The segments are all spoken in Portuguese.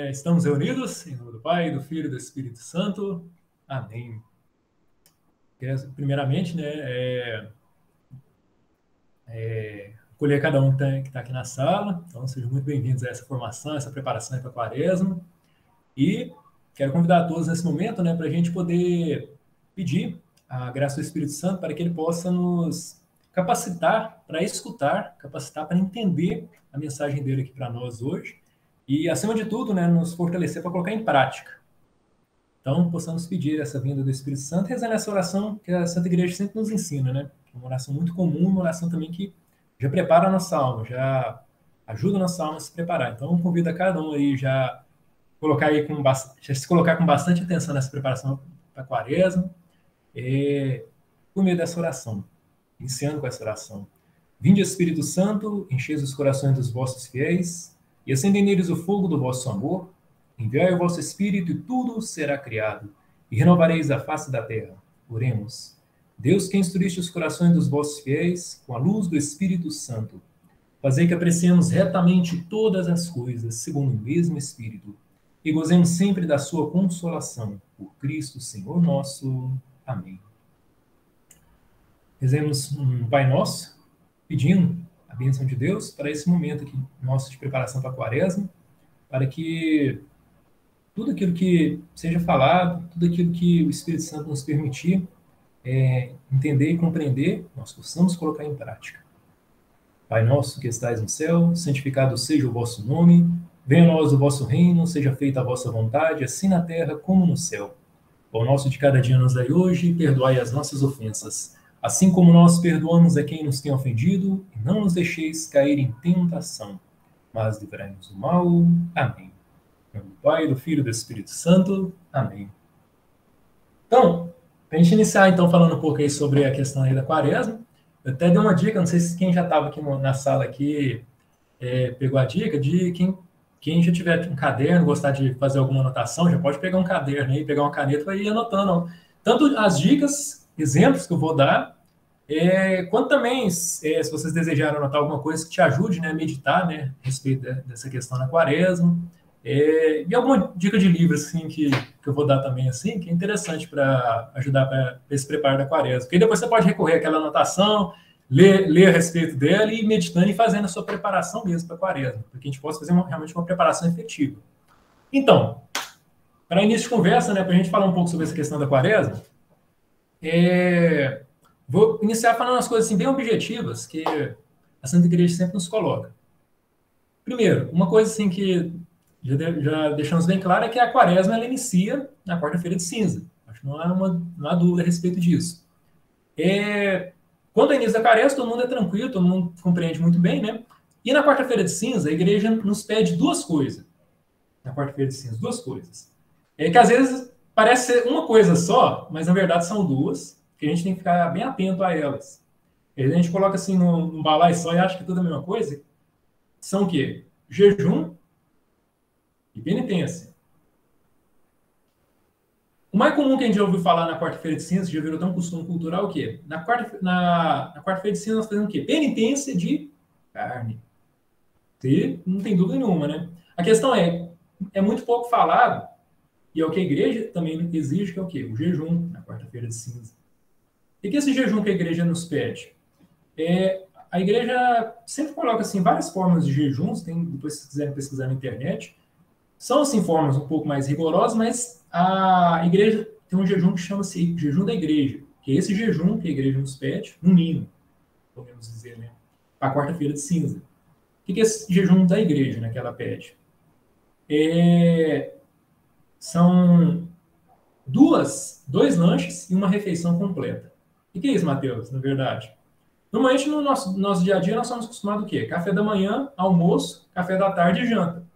Estamos reunidos em nome do Pai, do Filho e do Espírito Santo. Amém. Primeiramente, acolher cada um que está aqui na sala. Então, sejam muito bem-vindos a essa formação, essa preparação para a Quaresma. E quero convidar a todos nesse momento, para a gente poder pedir a graça do Espírito Santo para que ele possa nos capacitar para escutar, capacitar para entender a mensagem dele aqui para nós hoje. E, acima de tudo, nos fortalecer para colocar em prática. Então, possamos pedir essa vinda do Espírito Santo, rezando essa oração que a Santa Igreja sempre nos ensina, Uma oração muito comum, uma oração também que já prepara a nossa alma, já ajuda a nossa alma a se preparar. Então, convido a cada um aí já se colocar com bastante atenção nessa preparação para a Quaresma, por meio dessa oração, iniciando com essa oração. Vinde, Espírito Santo, encheis os corações dos vossos fiéis, e acendei neles o fogo do vosso amor. Enviai o vosso Espírito, e tudo será criado, e renovareis a face da terra. Oremos. Deus, que instruíste os corações dos vossos fiéis, com a luz do Espírito Santo, fazei que apreciemos retamente todas as coisas, segundo o mesmo Espírito, e gozemos sempre da sua consolação. Por Cristo, Senhor nosso. Amém. Rezemos um Pai Nosso, pedindo a bênção de Deus para esse momento aqui nosso de preparação para a Quaresma, para que tudo aquilo que seja falado, tudo aquilo que o Espírito Santo nos permitir entender e compreender, nós possamos colocar em prática. Pai nosso que estais no céu, santificado seja o vosso nome, venha a nós o vosso reino, seja feita a vossa vontade, assim na terra como no céu. O nosso de cada dia nos dai hoje, perdoai as nossas ofensas, assim como nós perdoamos a quem nos tem ofendido, e não nos deixeis cair em tentação, mas livrai-nos do mal. Amém. Em nome do Pai, do Filho e do Espírito Santo. Amém. Então, para a gente iniciar, falando um pouco aí sobre a questão aí da Quaresma, eu até dei uma dica, não sei se quem já estava aqui na sala aqui pegou a dica de quem já tiver um caderno, gostar de fazer alguma anotação, já pode pegar um caderno aí, pegar uma caneta e ir anotando. Tanto as dicas, exemplos que eu vou dar, quanto também, se vocês desejarem anotar alguma coisa que te ajude a meditar, a respeito dessa questão da Quaresma, e alguma dica de livro assim, que eu vou dar também, assim, que é interessante para ajudar para esse preparo da Quaresma. Porque depois você pode recorrer àquela anotação, ler a respeito dela e ir meditando e fazendo a sua preparação mesmo para a Quaresma, para que a gente possa fazer realmente uma preparação efetiva. Então, para início de conversa, para a gente falar um pouco sobre essa questão da Quaresma, vou iniciar falando umas coisas assim, bem objetivas que a Santa Igreja sempre nos coloca. Primeiro, uma coisa assim que já deixamos bem claro é que a Quaresma ela inicia na quarta-feira de cinza. Acho que não há dúvida a respeito disso. Quando é início da Quaresma, todo mundo é tranquilo, todo mundo compreende muito bem, E na quarta-feira de cinza, a Igreja nos pede duas coisas. Na quarta-feira de cinza, duas coisas. Que às vezes parece ser uma coisa só, mas na verdade são duas, que a gente tem que ficar bem atento a elas. A gente coloca assim num balaio só e acha que tudo é a mesma coisa. São o quê? Jejum e penitência. O mais comum que a gente já ouviu falar na quarta-feira de cinza, já virou tão costume cultural, o quê? Na quarta-feira de cinza nós fazemos o quê? Penitência de carne. E não tem dúvida nenhuma, A questão é muito pouco falado, e é o que a Igreja também exige, que é o quê? O jejum, na quarta-feira de cinza. E que esse jejum que a Igreja nos pede? A Igreja sempre coloca assim, várias formas de jejuns, depois se vocês quiserem pesquisar na internet. São, assim, formas um pouco mais rigorosas, mas a Igreja tem um jejum que chama-se jejum da Igreja, que é esse jejum que a Igreja nos pede, no mínimo, podemos dizer, para a quarta-feira de cinza. O que é esse jejum da Igreja, que ela pede? São dois lanches e uma refeição completa. O que é isso, Mateus, na verdade? Normalmente, no nosso dia a dia, nós somos acostumados o quê? Café da manhã, almoço, café da tarde e janta.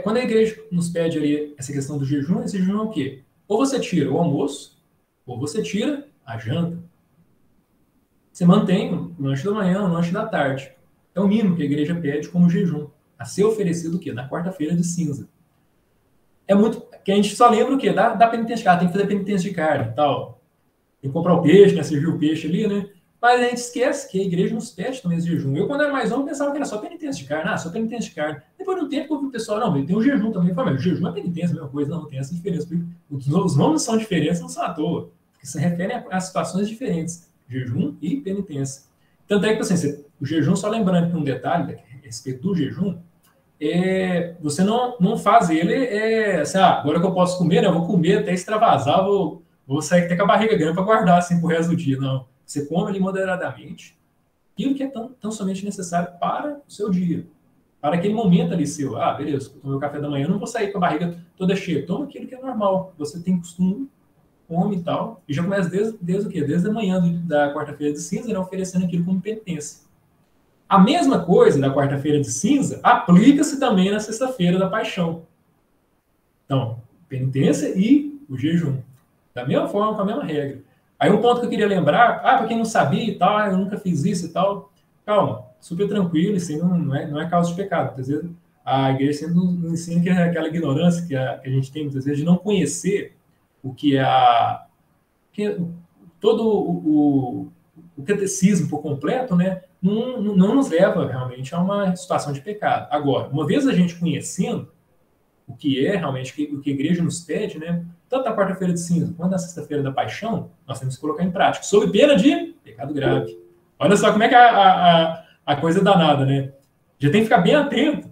Quando a Igreja nos pede ali essa questão do jejum, esse jejum é o quê? Ou você tira o almoço, ou você tira a janta. Você mantém o lanche da manhã, o lanche da tarde. É o mínimo que a Igreja pede como jejum, a ser oferecido o quê? Na quarta-feira de cinza. É muito... que a gente só lembra o quê? Da penitência de carne, tem que fazer penitência de carne e tal. Tem que comprar o peixe, servir o peixe ali, Mas a gente esquece que a igreja nos pede também esse jejum. Eu, quando era mais novo, pensava que era só penitência de carne. Ah, só penitência de carne. Depois de um tempo que eu vi o pessoal, não, tem o jejum também. Eu falei, mas o jejum é penitência, a mesma coisa. Não, tem essa diferença. Os nomes são diferentes, não são à toa. Porque se referem a situações diferentes. Jejum e penitência. Tanto é que, assim, o jejum, só lembrando que um detalhe a respeito do jejum, você não faz ele, assim, agora que eu posso comer, né, eu vou comer até extravasar, vou sair até com a barriga grande para guardar assim pro resto do dia. Não. Você come ali moderadamente aquilo que é tão somente necessário para o seu dia. Para aquele momento ali seu. Ah, beleza, eu tomei o café da manhã, eu não vou sair com a barriga toda cheia. Toma aquilo que é normal. Você tem costume, come e tal. E já começa desde o quê? Desde a manhã da quarta-feira de cinza, né, oferecendo aquilo como penitência. A mesma coisa da quarta-feira de cinza aplica-se também na sexta-feira da paixão. Então, penitência e o jejum. Da mesma forma, com a mesma regra. Aí um ponto que eu queria lembrar, para quem não sabia e tal, eu nunca fiz isso e tal, calma, super tranquilo, isso aí não é causa de pecado. Muitas vezes a igreja sempre nos ensina que é aquela ignorância que a gente tem, muitas vezes, de não conhecer o que é todo o catecismo por completo, né, não nos leva realmente a uma situação de pecado. Agora, uma vez a gente conhecendo o que é realmente o que a igreja nos pede, né, tanto na quarta-feira de cinza quanto na sexta-feira da paixão, nós temos que colocar em prática, sob pena de pecado grave. Olha só como é que a coisa é danada, né? Já tem que ficar bem atento.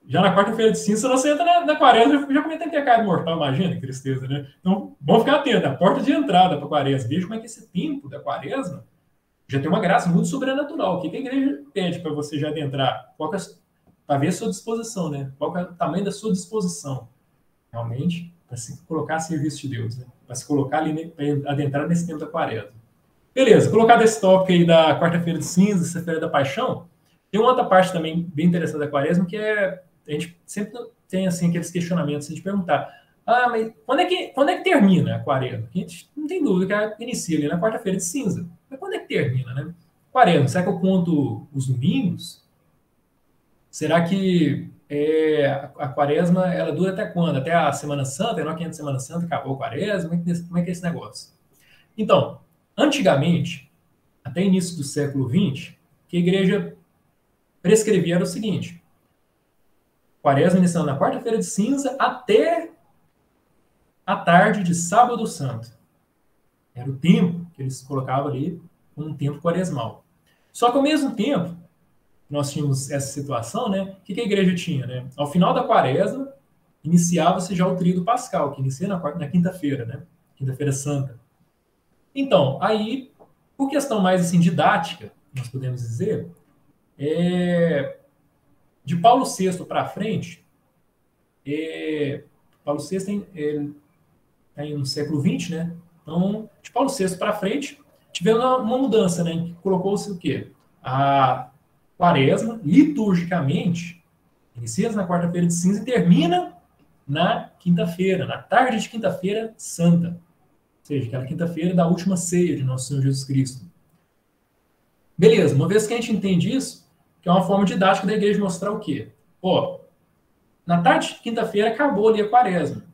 Já na quarta-feira de cinza, você entra na quaresma, já cometeu pecado mortal, imagina, que tristeza, né? Então, vamos ficar atentos, a porta de entrada para a quaresma. Veja como é que esse tempo da quaresma já tem uma graça muito sobrenatural. O que a igreja pede para você já adentrar? Para ver a sua disposição, né? Qual é o tamanho da sua disposição, realmente, para se colocar a serviço de Deus, né? Para se colocar ali, né? Para adentrar nesse tempo da quaresma. Beleza, colocado esse tópico aí da quarta-feira de cinza, sexta-feira da paixão, tem uma outra parte também bem interessante da quaresma, que é, a gente sempre tem, assim, aqueles questionamentos, assim, de perguntar, mas quando é que termina a quaresma? A gente não tem dúvida que inicia ali na quarta-feira de cinza. Mas quando é que termina, né? Quaresma, será que eu conto os domingos? Será que a quaresma, ela dura até quando? Até a Semana Santa? Não, que antes da Semana Santa acabou a quaresma? Como é que é esse negócio? Então, antigamente, até início do século XX, que a igreja prescrevia era o seguinte: quaresma iniciando na quarta-feira de cinza até a tarde de sábado santo. Era o tempo que eles colocavam ali como um tempo quaresmal. Só que ao mesmo tempo, nós tínhamos essa situação, né? O que a igreja tinha, né? Ao final da quaresma, iniciava-se já o tríduo pascal, que inicia na quinta-feira, né? Quinta-feira santa. Então, aí, por questão mais assim didática, nós podemos dizer, de Paulo VI para frente, Paulo VI tem no século XX, né? Então, de Paulo VI para frente, tivemos uma mudança, né? Que colocou-se o quê? A quaresma, liturgicamente, inicia na quarta-feira de cinza e termina na quinta-feira, na tarde de quinta-feira santa. Ou seja, aquela quinta-feira da última ceia de Nosso Senhor Jesus Cristo. Beleza, uma vez que a gente entende isso, que é uma forma didática da igreja mostrar o quê? Na tarde de quinta-feira acabou ali a quaresma.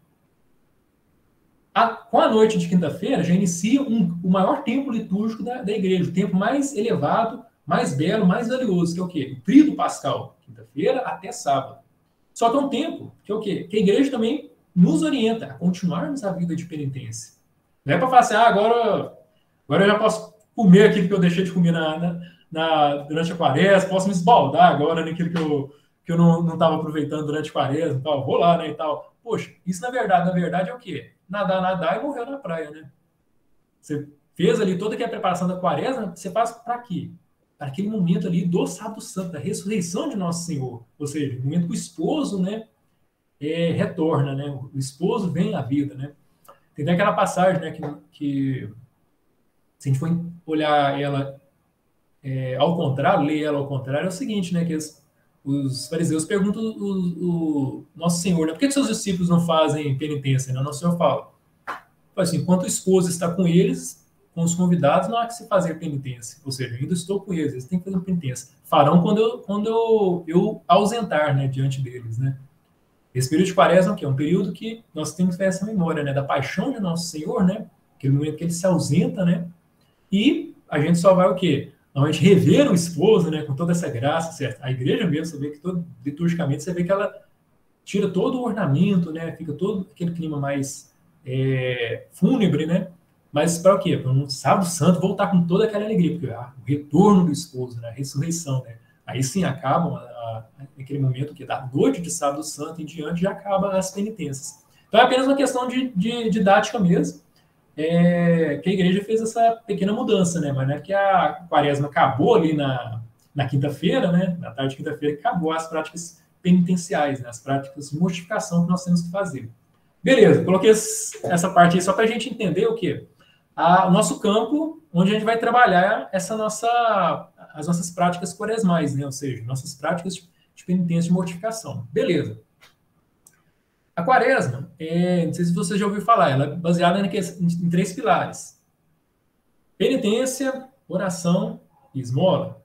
Com a noite de quinta-feira já inicia o maior tempo litúrgico da igreja, o tempo mais elevado, mais belo, mais valioso, que é o quê? O tríduo pascal, quinta-feira até sábado. Só que é um tempo que é o quê? Que a igreja também nos orienta a continuarmos a vida de penitência. Não é para falar assim, agora eu já posso comer aquilo que eu deixei de comer durante a quaresma, posso me esbaldar agora naquilo que eu não estava aproveitando durante a quaresma, tal, vou lá, né, e tal. Poxa, isso na verdade é o quê? Nadar e morrer na praia, né? Você fez ali toda aquela preparação da quaresma, você faz para quê? Para aquele momento ali do sábado santo, da ressurreição de Nosso Senhor. Ou seja, o momento que o esposo, né, retorna, né? O esposo vem à vida, né? Tem até aquela passagem, né, que se a gente for olhar ela ao contrário, ler ela ao contrário, é o seguinte, né, que os fariseus perguntam o Nosso Senhor, né, por que seus discípulos não fazem penitência? Né? O Nosso Senhor fala assim, enquanto o esposo está com eles, com os convidados, não há que se fazer penitência. Ou seja, ainda estou com eles têm que fazer penitência. Farão quando eu ausentar, né, diante deles, né. Esse período de quaresma, que é um período que nós temos que ter essa memória, né, da paixão de Nosso Senhor, né, aquele momento que ele se ausenta, né, e a gente só vai o quê? Normalmente rever o esposo, né, com toda essa graça, certo? A igreja mesmo, você vê que liturgicamente, você vê que ela tira todo o ornamento, né? Fica todo aquele clima mais fúnebre, né? Mas para o quê? Para um sábado santo voltar com toda aquela alegria, porque o retorno do esposo, né? A ressurreição, né? Aí sim acabam aquele momento que da noite de sábado santo em diante já acaba as penitências. Então é apenas uma questão de didática mesmo, que a igreja fez essa pequena mudança, né? Mas não é que a quaresma acabou ali na quinta-feira, né? Na tarde de quinta-feira, que acabou as práticas penitenciais, né? As práticas de mortificação que nós temos que fazer. Beleza, coloquei essa parte aí só para a gente entender o quê? O nosso campo, onde a gente vai trabalhar as nossas práticas quaresmais, né? Ou seja, nossas práticas de penitência e mortificação. Beleza. A quaresma, não sei se você já ouviu falar, ela é baseada em 3 pilares: penitência, oração e esmola.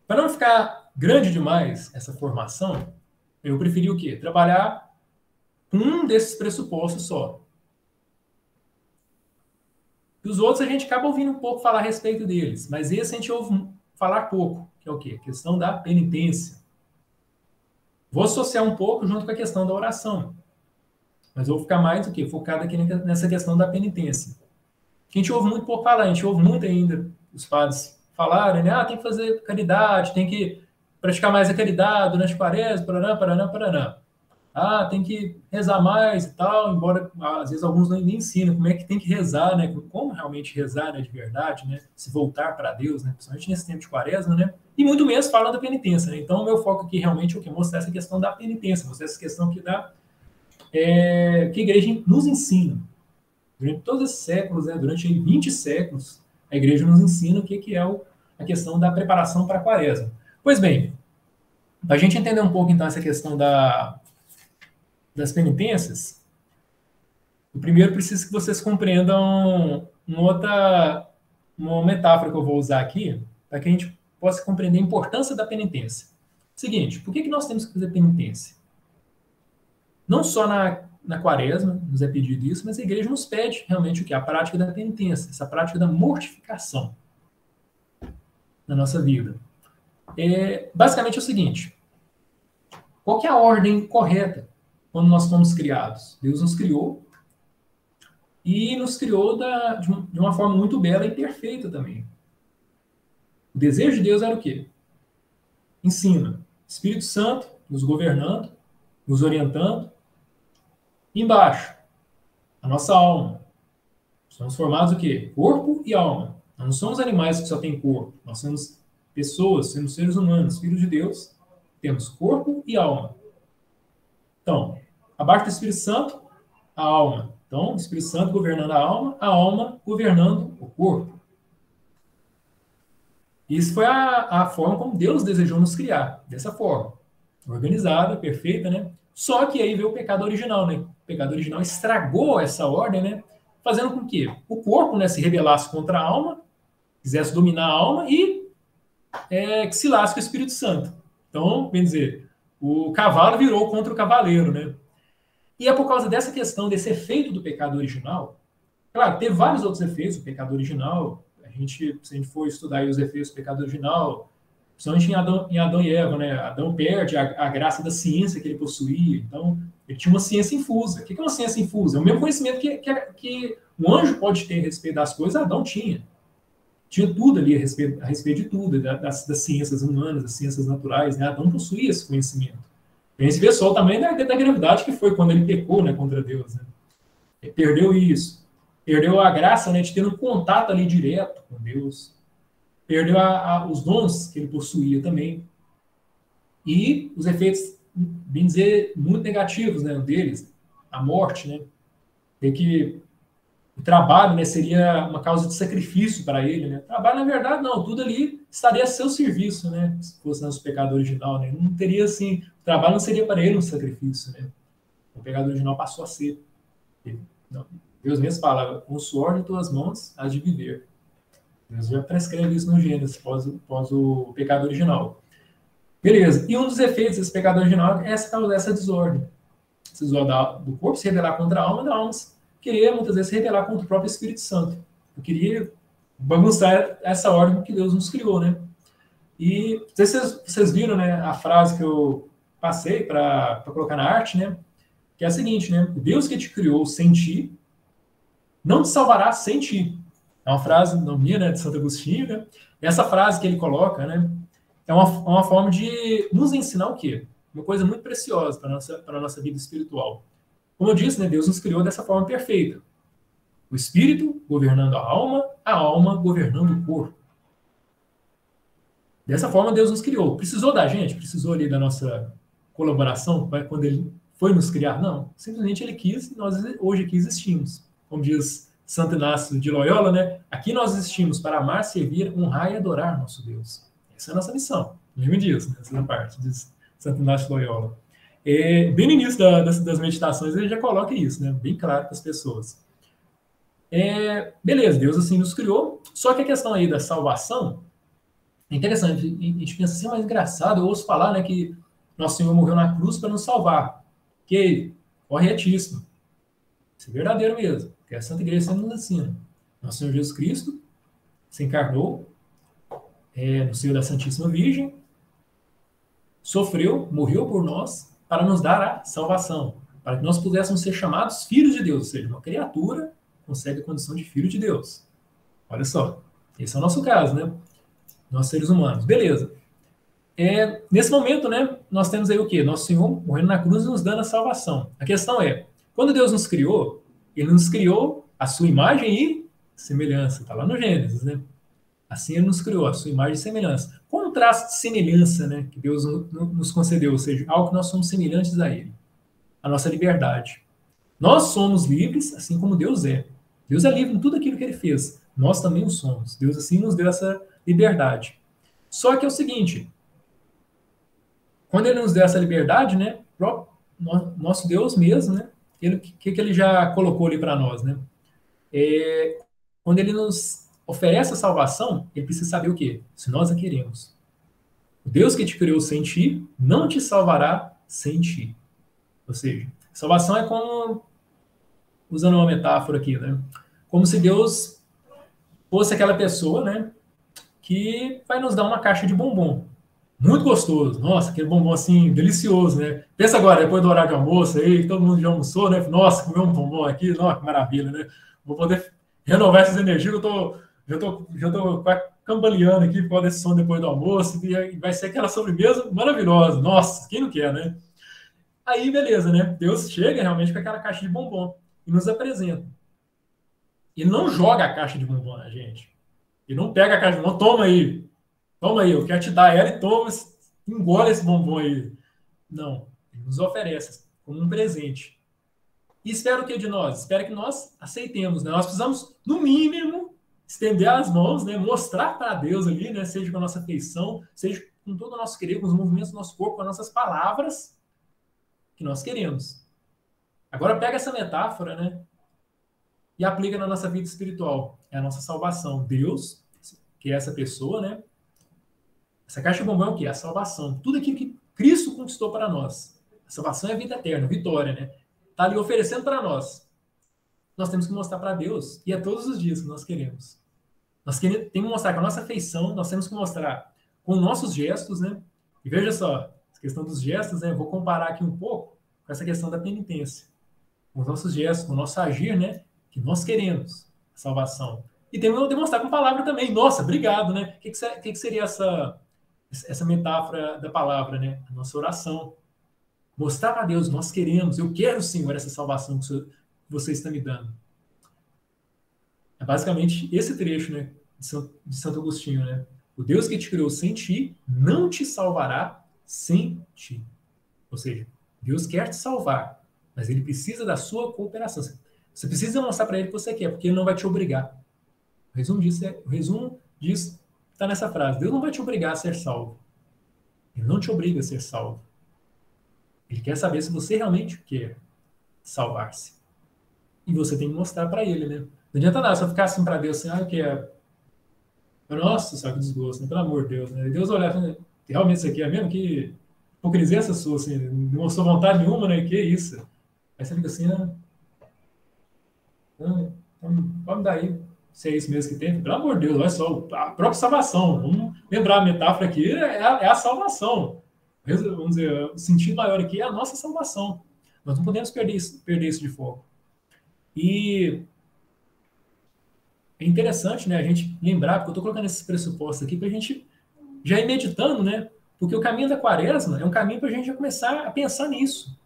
Para não ficar grande demais essa formação, eu preferi o quê? Trabalhar com um desses pressupostos só. E os outros a gente acaba ouvindo um pouco falar a respeito deles, mas esse a gente ouve falar pouco, que é o quê? A questão da penitência. Vou associar um pouco junto com a questão da oração, mas vou ficar mais do que focado aqui nessa questão da penitência. Que a gente ouve muito pouco falar, a gente ouve muito ainda os padres falarem, né? Tem que fazer caridade, tem que praticar mais a caridade durante a quaresma, paraná, paraná, paraná. Tem que rezar mais e tal, embora às vezes alguns não ensinam como é que tem que rezar, né? Como realmente rezar, né, de verdade, né? Se voltar para Deus, né? Principalmente nesse tempo de quaresma, né? E muito menos falam da penitência, né? Então, o meu foco aqui realmente é o que? Mostrar essa questão da penitência, mostrar essa questão que que a igreja nos ensina. Durante todos esses séculos, né? Durante 20 séculos, a igreja nos ensina o que é a questão da preparação para a quaresma. Pois bem, para a gente entender um pouco, então, essa questão das penitências, o primeiro preciso que vocês compreendam uma metáfora que eu vou usar aqui, para que a gente possa compreender a importância da penitência. Seguinte, por que nós temos que fazer penitência? Não só na quaresma nos é pedido isso, mas a igreja nos pede realmente o que? A prática da penitência, essa prática da mortificação na nossa vida. Basicamente é o seguinte: qual que é a ordem correta quando nós fomos criados? Deus nos criou e nos criou de uma forma muito bela e perfeita também. O desejo de Deus era o quê? Ensino. Espírito Santo nos governando, nos orientando. E embaixo, a nossa alma. Somos formados o quê? Corpo e alma. Nós não somos animais que só têm corpo. Nós somos pessoas, somos seres humanos, filhos de Deus. Temos corpo e alma. Então, abaixo do Espírito Santo, a alma. Então, o Espírito Santo governando a alma governando o corpo. Isso foi a forma como Deus desejou nos criar, dessa forma. Organizada, perfeita, né? Só que aí veio o pecado original, né? O pecado original estragou essa ordem, né? Fazendo com que o corpo, né, se rebelasse contra a alma, quisesse dominar a alma e que se lasque o Espírito Santo. Então, bem dizer, o cavalo virou contra o cavaleiro, né? E é por causa dessa questão, desse efeito do pecado original. Claro, teve vários outros efeitos do pecado original. Se a gente for estudar aí os efeitos do pecado original, principalmente em Adão e Eva, né? Adão perde a graça da ciência que ele possuía. Então, ele tinha uma ciência infusa. O que é uma ciência infusa? É o mesmo conhecimento que um anjo pode ter a respeito das coisas, Adão tinha. Tinha tudo ali a respeito de tudo, das ciências humanas, das ciências naturais, né? Adão possuía esse conhecimento. A gente vê só também da gravidade que foi quando ele pecou, né, contra Deus. Né? Ele perdeu isso. Perdeu a graça, né, de ter um contato ali direto com Deus. Perdeu os dons que ele possuía também. E os efeitos, bem dizer, muito negativos, né, deles. A morte, né? De que o trabalho, né, seria uma causa de sacrifício para ele, né? O trabalho, na verdade, não. Tudo ali estaria a seu serviço, né? Se fosse nosso pecado original, né? Não teria, assim... O trabalho não seria para ele um sacrifício, né? O pecado original passou a ser. Não. Deus mesmo fala, com o suor de tuas mãos, hás de viver. Deus já prescreve isso no Gênesis, pós o pecado original. Beleza. E um dos efeitos desse pecado original é essa desordem. Essa desordem do corpo se rebelar contra a alma, da alma querer, muitas vezes, se rebelar contra o próprio Espírito Santo. Eu queria bagunçar essa ordem que Deus nos criou, né? E não sei se vocês viram, né, a frase que eu passei para colocar na arte, né? Que é a seguinte, né? O Deus que te criou sem ti, não te salvará sem ti. É uma frase não minha, né, de Santo Agostinho, né? E essa frase que ele coloca, né, é uma forma de nos ensinar o quê? Uma coisa muito preciosa para a nossa vida espiritual. Como eu disse, né, Deus nos criou dessa forma perfeita. O espírito governando a alma governando o corpo. Dessa forma, Deus nos criou. Precisou da gente? Precisou ali da nossa colaboração quando ele foi nos criar? Não. Simplesmente ele quis e nós hoje aqui existimos. Como diz Santo Inácio de Loyola, né? Aqui nós existimos para amar, servir, honrar e adorar nosso Deus. Essa é a nossa missão. Lembre disso, né? Essa parte de Santo Inácio de Loyola. Bem no início das meditações ele já coloca isso, né? Bem claro para as pessoas. Beleza, Deus assim nos criou. Só que a questão aí da salvação é interessante, a gente pensa assim, mas engraçado, eu ouço falar, né, que Nosso Senhor morreu na cruz para nos salvar. Que corretíssimo. Isso é verdadeiro mesmo, porque a Santa Igreja sempre nos ensina. Nosso Senhor Jesus Cristo se encarnou no seio da Santíssima Virgem, sofreu, morreu por nós, para nos dar a salvação, para que nós pudéssemos ser chamados filhos de Deus, ou seja, uma criatura consegue a condição de filho de Deus. Olha só, esse é o nosso caso, né? Nós seres humanos. Beleza. Nesse momento, né, nós temos aí o quê? Nosso Senhor morrendo na cruz nos dando a salvação. A questão é, quando Deus nos criou, ele nos criou a sua imagem e semelhança. Está lá no Gênesis, né? Assim ele nos criou, a sua imagem e semelhança. Contraste de semelhança, né, que Deus nos concedeu, ou seja, algo que nós somos semelhantes a ele. A nossa liberdade. Nós somos livres, assim como Deus é. Deus é livre em tudo aquilo que ele fez. Nós também o somos. Deus assim nos deu essa liberdade. Só que é o seguinte, quando ele nos deu essa liberdade, né, nosso Deus mesmo, né, o que ele já colocou ali para nós, né? Quando ele nos oferece a salvação, ele precisa saber o quê? Se nós a queremos. O Deus que te criou sem ti, não te salvará sem ti. Ou seja, salvação é como, usando uma metáfora aqui, né, como se Deus fosse aquela pessoa, né, que vai nos dar uma caixa de bombom. Muito gostoso. Nossa, aquele bombom assim, delicioso, né? Pensa agora, depois do horário de almoço aí, todo mundo já almoçou, né? Nossa, comer um bombom aqui, nossa, que maravilha, né? Vou poder renovar essas energias, já tô cambaleando aqui por causa desse som depois do almoço, e vai ser aquela sobremesa maravilhosa. Nossa, quem não quer, né? Aí, beleza, né? Deus chega realmente com aquela caixa de bombom e nos apresenta. Ele não joga a caixa de bombom na gente. Ele não pega a caixa de bombom, toma aí, eu quero te dar ela e toma, engole esse bombom aí. Não, ele nos oferece como um presente. E espera o que de nós? Espera que nós aceitemos, né? Nós precisamos, no mínimo, estender as mãos, né? Mostrar para Deus ali, né? Seja com a nossa afeição, seja com todo o nosso querer, com os movimentos do nosso corpo, com as nossas palavras, que nós queremos. Agora pega essa metáfora, né? E aplica na nossa vida espiritual. É a nossa salvação. Deus, que é essa pessoa, né? Essa caixa de bombom é o quê? A salvação. Tudo aquilo que Cristo conquistou para nós. A salvação é a vida eterna, vitória, né? Está ali oferecendo para nós. Nós temos que mostrar para Deus, e é todos os dias que nós queremos. Temos que mostrar com a nossa afeição, nós temos que mostrar com nossos gestos, né? E veja só, a questão dos gestos, né? Eu vou comparar aqui um pouco com essa questão da penitência. Com os nossos gestos, com o nosso agir, né? Que nós queremos a salvação. E temos que demonstrar com palavra também. Nossa, obrigado, né? O que seria essa metáfora da palavra, né? A nossa oração. Mostrar para Deus, nós queremos, eu quero, Senhor, essa salvação que você está me dando. É basicamente esse trecho, né, de Santo Agostinho, né? O Deus que te criou sem ti, não te salvará sem ti. Ou seja, Deus quer te salvar, mas ele precisa da sua cooperação. Você precisa mostrar para ele que você quer, porque ele não vai te obrigar. O resumo disso está nessa frase. Deus não vai te obrigar a ser salvo. Ele não te obriga a ser salvo. Ele quer saber se você realmente quer salvar-se. E você tem que mostrar para ele, né? Não adianta nada, só ficar assim para Deus, assim, eu quero. Nossa, só que desgosto, né? Pelo amor de Deus, né? E Deus olhar, realmente isso aqui é mesmo? Que hipocrisia essa sua, assim, não mostrou vontade nenhuma, né? Que isso? Aí você fica assim, então, vamos daí. se é isso mesmo que tem. Pelo amor de Deus, olha só, a própria salvação. Vamos lembrar a metáfora aqui, é a salvação. Vamos dizer, o sentido maior aqui é a nossa salvação. Nós não podemos perder isso de foco. E é interessante, né, a gente lembrar, porque eu estou colocando esses pressupostos aqui para a gente já ir meditando, né? Porque o caminho da quaresma é um caminho para a gente já começar a pensar nisso.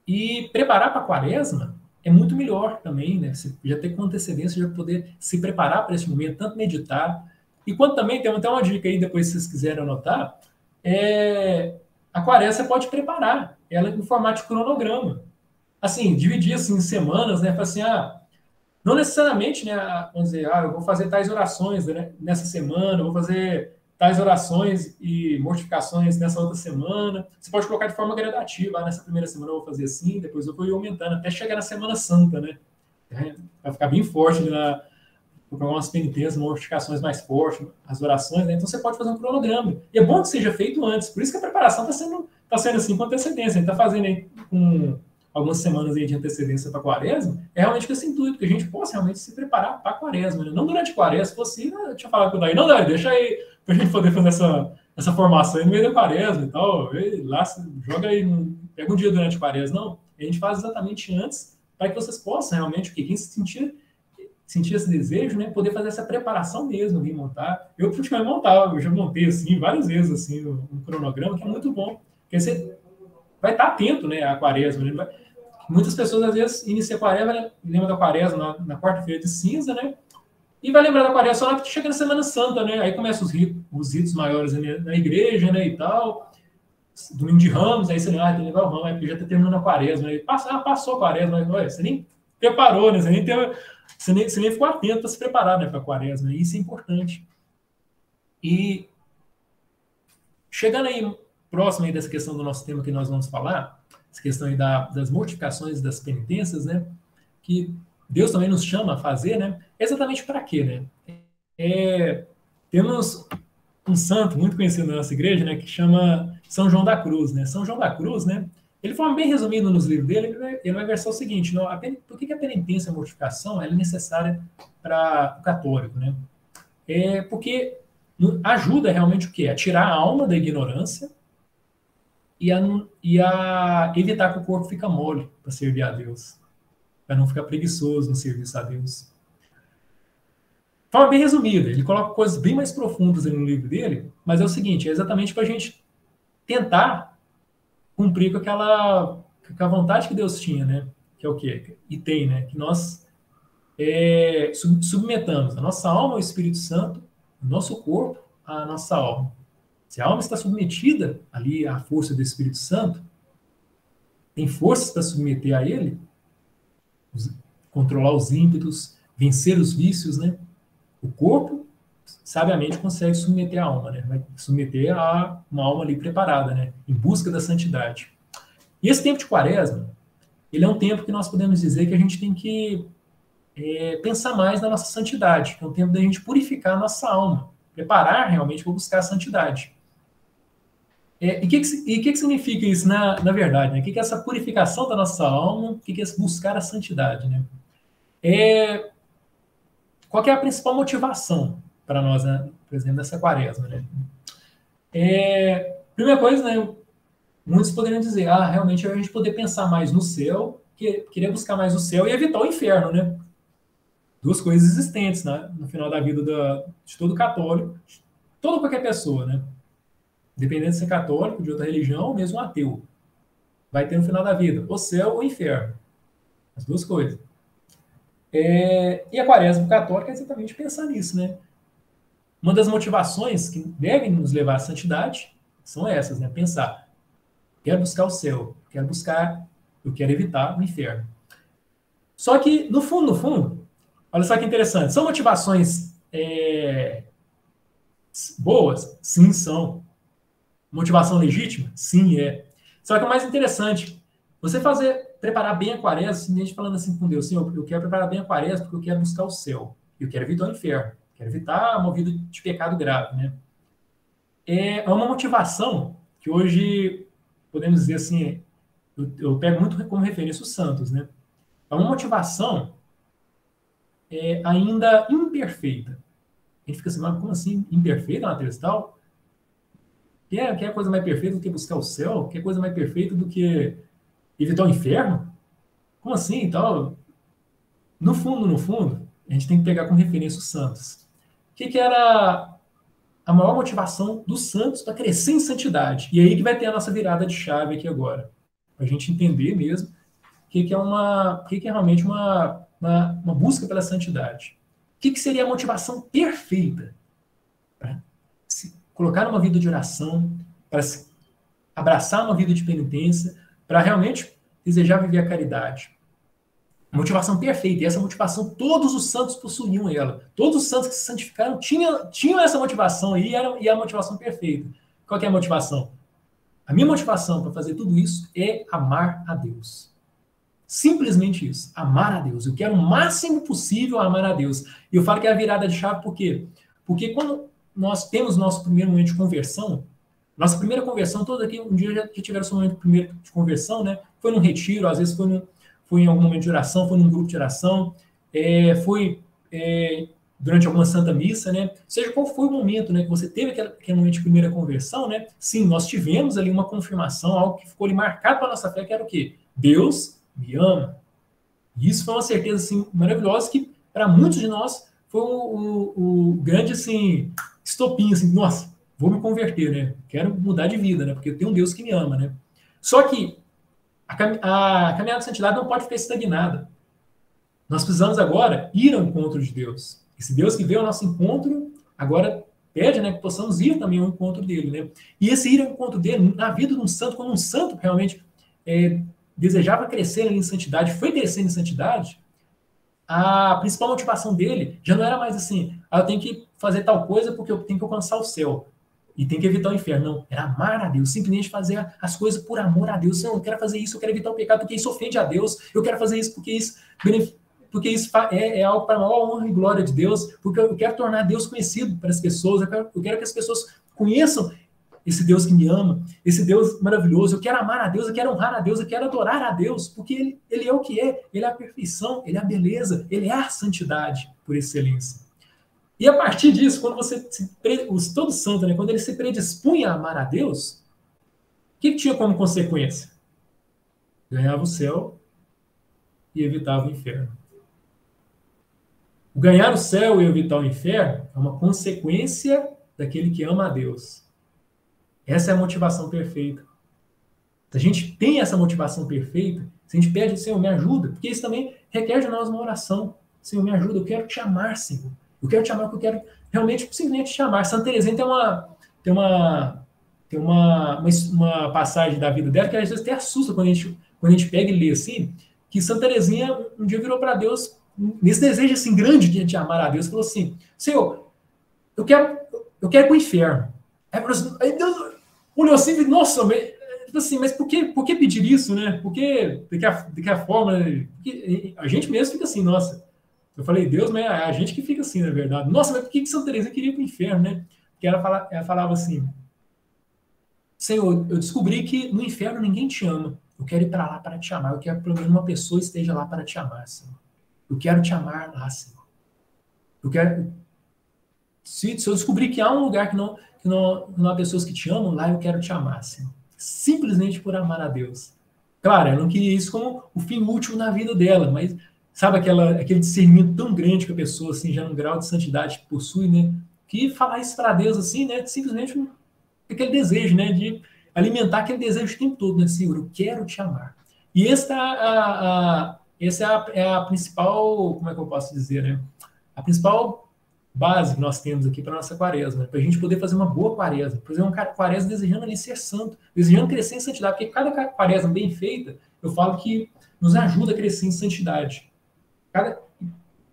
E preparar para a quaresma é muito melhor também, né? Você já ter com antecedência, já poder se preparar para esse momento, tanto meditar. E quanto também, tem até uma dica aí, depois se vocês quiserem anotar, a quaresma você pode preparar ela em formato de cronograma. Assim, dividir assim, em semanas, né? Falar assim, não necessariamente, né? Vamos dizer, eu vou fazer tais orações, né, nessa semana, eu vou fazer tais orações e mortificações nessa outra semana. Você pode colocar de forma gradativa. Nessa primeira semana eu vou fazer assim, depois eu vou ir aumentando, até chegar na Semana Santa, né? Vai ficar bem forte com algumas penitências, mortificações mais fortes, as orações, né? Então você pode fazer um cronograma. E é bom que seja feito antes. Por isso que a preparação está sendo assim com antecedência. A gente está fazendo aí com algumas semanas aí de antecedência para a quaresma, é realmente com esse intuito, que a gente possa realmente se preparar para a quaresma, né? Não durante a quaresma, se fosse, eu tinha falado com o Daí, não, Daí, deixa aí para a gente poder fazer essa formação aí no meio da quaresma e tal, lá, joga aí, pega um dia durante a quaresma, não, a gente faz exatamente antes, para que vocês possam realmente, quem se sentir esse desejo, né, poder fazer essa preparação mesmo, vir montar. Eu praticamente montava, eu já montei assim, várias vezes, assim, um cronograma, que é muito bom, porque você vai estar atento, né, à quaresma, né? Muitas pessoas, às vezes, iniciam a quaresma, né, lembra da quaresma na quarta-feira de cinza, né, e vai lembrar da quaresma só na que chega na Semana Santa, né, aí começam os ritos maiores na igreja, né, e tal, domingo de Ramos, aí você lembra, tem que levar o ramo, porque já está terminando a quaresma, aí passou a quaresma, mas olha, você nem preparou, né, você nem ficou atento para se preparar, né, para a quaresma, e isso é importante. E chegando aí próximo aí dessa questão do nosso tema que nós vamos falar, essa questão aí das mortificações, das penitências, né? Que Deus também nos chama a fazer, né? Exatamente para quê, né? Temos um santo muito conhecido na nossa igreja, né? Que chama São João da Cruz, né? São João da Cruz, né? Ele forma bem resumido nos livros dele, ele vai versar o seguinte, não, por que a penitência, a mortificação, é necessária para o católico, né? Porque ajuda realmente o quê? A tirar a alma da ignorância e a evitar que o corpo fique mole para servir a Deus, para não ficar preguiçoso no serviço a Deus. De forma bem resumida, ele coloca coisas bem mais profundas no livro dele, mas é o seguinte, é exatamente para a gente tentar cumprir com aquela vontade que Deus tinha, né? Que é o quê? E tem, né? Que nós submetamos a nossa alma ao Espírito Santo, o nosso corpo à nossa alma. Se a alma está submetida ali à força do Espírito Santo, tem forças para submeter a ele, controlar os ímpetos, vencer os vícios, né? O corpo, sabiamente, consegue submeter a alma, né? Vai submeter a uma alma ali preparada, né? Em busca da santidade. E esse tempo de quaresma, ele é um tempo que nós podemos dizer que a gente tem que pensar mais na nossa santidade, é um tempo da gente purificar a nossa alma, preparar realmente para buscar a santidade. E o que significa isso na verdade? Né? O que é essa purificação da nossa alma? O que é buscar a santidade? Né? Qual é a principal motivação para nós, né, por exemplo, nessa quaresma? Né? Primeira coisa, né, muitos poderiam dizer, realmente a gente poder pensar mais no céu, querer buscar mais o céu e evitar o inferno, né? Duas coisas existentes, né, no final da vida de todo católico, de toda qualquer pessoa, né? Dependendo de ser católico, de outra religião, ou mesmo ateu. Vai ter no final da vida o céu ou o inferno. As duas coisas. E a quaresma católica é exatamente pensar nisso, né? Uma das motivações que devem nos levar à santidade são essas, né? Pensar, quero buscar o céu, eu quero evitar o inferno. Só que, no fundo, olha só que interessante, são motivações boas? Sim, são. Motivação legítima? Sim, é. Só que o mais interessante, você preparar bem a quaresma, simplesmente falando assim com Deus, Senhor, eu quero preparar bem a quaresma porque eu quero buscar o céu, eu quero evitar o inferno, quero evitar uma vida de pecado grave, né? É uma motivação que hoje, podemos dizer assim, eu pego muito como referência os santos, né? É uma motivação ainda imperfeita. A gente fica assim, mas como assim imperfeita, Matheus, tal? Quer coisa mais perfeita do que buscar o céu? Quer coisa mais perfeita do que evitar o inferno? Como assim, tal? No fundo, no fundo, a gente tem que pegar como referência os santos. O que era a maior motivação dos santos para crescer em santidade? E aí que vai ter a nossa virada de chave aqui agora. Para a gente entender mesmo o que é realmente uma busca pela santidade. O que seria a motivação perfeita para se colocar numa vida de oração, para se abraçar uma vida de penitência, para realmente desejar viver a caridade? Motivação perfeita. E essa motivação, todos os santos possuíam ela. Todos os santos que se santificaram tinham essa motivação aí, e a motivação perfeita. Qual que é a motivação? A minha motivação para fazer tudo isso é amar a Deus. Simplesmente isso. Amar a Deus. Eu quero o máximo possível amar a Deus. E eu falo que é a virada de chave, por quê? Porque quando nós temos nosso primeiro momento de conversão, nossa primeira conversão, todos aqui um dia já tiveram seu momento primeiro de conversão, né? Foi num retiro, às vezes foi em algum momento de oração, foi num grupo de oração, foi durante alguma santa missa, né? Seja qual foi o momento, né, que você teve aquele momento de primeira conversão, né? Sim, nós tivemos ali uma confirmação, algo que ficou ali marcado para a nossa fé, que era o quê? Deus me ama. E isso foi uma certeza assim, maravilhosa que, para muitos de nós, foi o grande assim, estopim, assim, nossa, vou me converter, né? Quero mudar de vida, né? Porque eu tenho um Deus que me ama, né? Só que a caminhada de santidade não pode ficar estagnada. Nós precisamos agora ir ao encontro de Deus. Esse Deus que veio ao nosso encontro, agora pede, né, que possamos ir também ao encontro dele, né? E esse ir ao encontro dele, na vida de um santo, quando um santo realmente desejava crescer em santidade, foi crescendo em santidade, a principal motivação dele já não era mais assim, eu tenho que fazer tal coisa porque eu tenho que alcançar o céu e tenho que evitar o inferno. Não, era amar a Deus, simplesmente fazer as coisas por amor a Deus. Não, eu quero fazer isso, eu quero evitar o pecado porque isso ofende a Deus, eu quero fazer isso porque isso é algo para a maior honra e glória de Deus, porque eu quero tornar Deus conhecido para as pessoas, eu quero que as pessoas conheçam esse Deus que me ama, esse Deus maravilhoso. Eu quero amar a Deus, eu quero honrar a Deus, eu quero adorar a Deus, porque ele é o que é, ele é a perfeição, ele é a beleza, ele é a santidade por excelência. E a partir disso, quando todo santo, né, quando ele se predispunha a amar a Deus, o que tinha como consequência? Ganhava o céu e evitava o inferno. O ganhar o céu e evitar o inferno é uma consequência daquele que ama a Deus. Essa é a motivação perfeita. Se a gente tem essa motivação perfeita, se a gente pede, Senhor, me ajuda, porque isso também requer de nós uma oração. Senhor, me ajuda, eu quero te amar, Senhor. Eu quero te amar porque eu quero realmente simplesmente te amar. Santa Teresinha tem uma passagem da vida dela que às vezes até assusta quando a gente pega e lê assim, que Santa Teresinha um dia virou para Deus, nesse desejo assim grande de amar a Deus, falou assim, Senhor, eu quero ir para o inferno. Aí Deus olhou assim e nossa, mas por que pedir isso, né? Porque de que a forma, a gente mesmo fica assim, nossa. Eu falei, Deus, mas é a gente que fica assim, na verdade. Nossa, mas por que Santa Teresa queria ir para o inferno, né? Porque ela falava assim, Senhor, eu descobri que no inferno ninguém te ama. Eu quero ir para lá para te amar. Eu quero que pelo menos uma pessoa esteja lá para te amar, Senhor. Eu quero te amar lá, Senhor. Eu quero... Se eu descobrir que há um lugar que não há pessoas que te amam, lá eu quero te amar, Senhor. Simplesmente por amar a Deus. Claro, ela não queria isso como o fim último na vida dela, mas sabe aquele discernimento tão grande que a pessoa, assim, já num grau de santidade possui, né? Que falar isso para Deus, assim, né? Simplesmente aquele desejo, né? De alimentar aquele desejo o tempo todo, né? Senhor, eu quero te amar. E essa é a principal, como é que eu posso dizer, né? A principal base que nós temos aqui para a nossa quaresma, para a gente poder fazer uma boa quaresma, fazer uma quaresma desejando ali ser santo, desejando crescer em santidade, porque cada quaresma bem feita, eu falo que nos ajuda a crescer em santidade.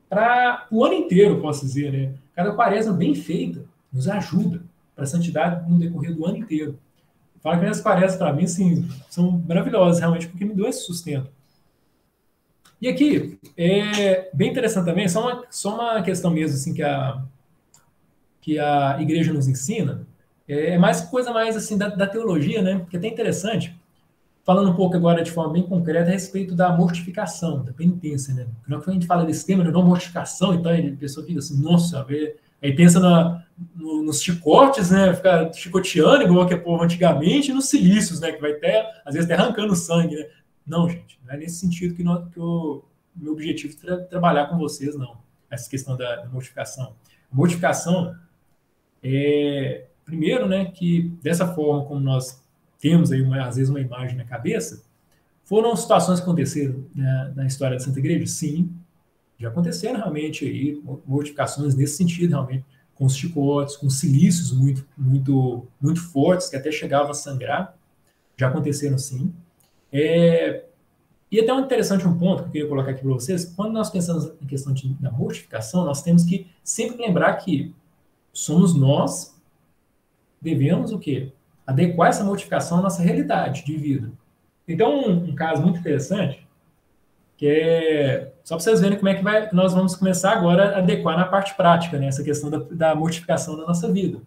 Para o ano inteiro, posso dizer, né? Cada quaresma bem feita nos ajuda para a santidade no decorrer do ano inteiro. Eu falo que as quaresmas, para mim, assim, são maravilhosas, realmente, porque me dão esse sustento. E aqui, é bem interessante também, só uma questão mesmo assim, que a igreja nos ensina, é mais coisa mais assim da teologia, né? Porque é até interessante. falando um pouco agora de forma bem concreta a respeito da mortificação, da penitência, né? Quando a gente fala desse tema, né, não mortificação, então a pessoa fica assim, nossa, aí pensa nos chicotes, né? Fica chicoteando, igual que é povo antigamente, e nos cilícios, né? Que vai até, às vezes, até arrancando sangue, né? Não, gente, não é nesse sentido que o meu objetivo é trabalhar com vocês, não. Essa questão da mortificação. A mortificação é, primeiro, né, que dessa forma como nós temos aí, às vezes, uma imagem na cabeça, foram situações que aconteceram, né, na história da Santa Igreja? Sim, já aconteceram realmente aí mortificações nesse sentido, realmente, com os chicotes, com cilícios muito fortes, que até chegavam a sangrar, já aconteceram sim. E até interessante um ponto que eu queria colocar aqui para vocês, quando nós pensamos em questão da mortificação, nós temos que sempre lembrar que somos nós, devemos o quê? Adequar essa mortificação à nossa realidade de vida. Então, um caso muito interessante, que é só para vocês verem como é que nós vamos começar agora a adequar na parte prática, né, essa questão da mortificação da nossa vida.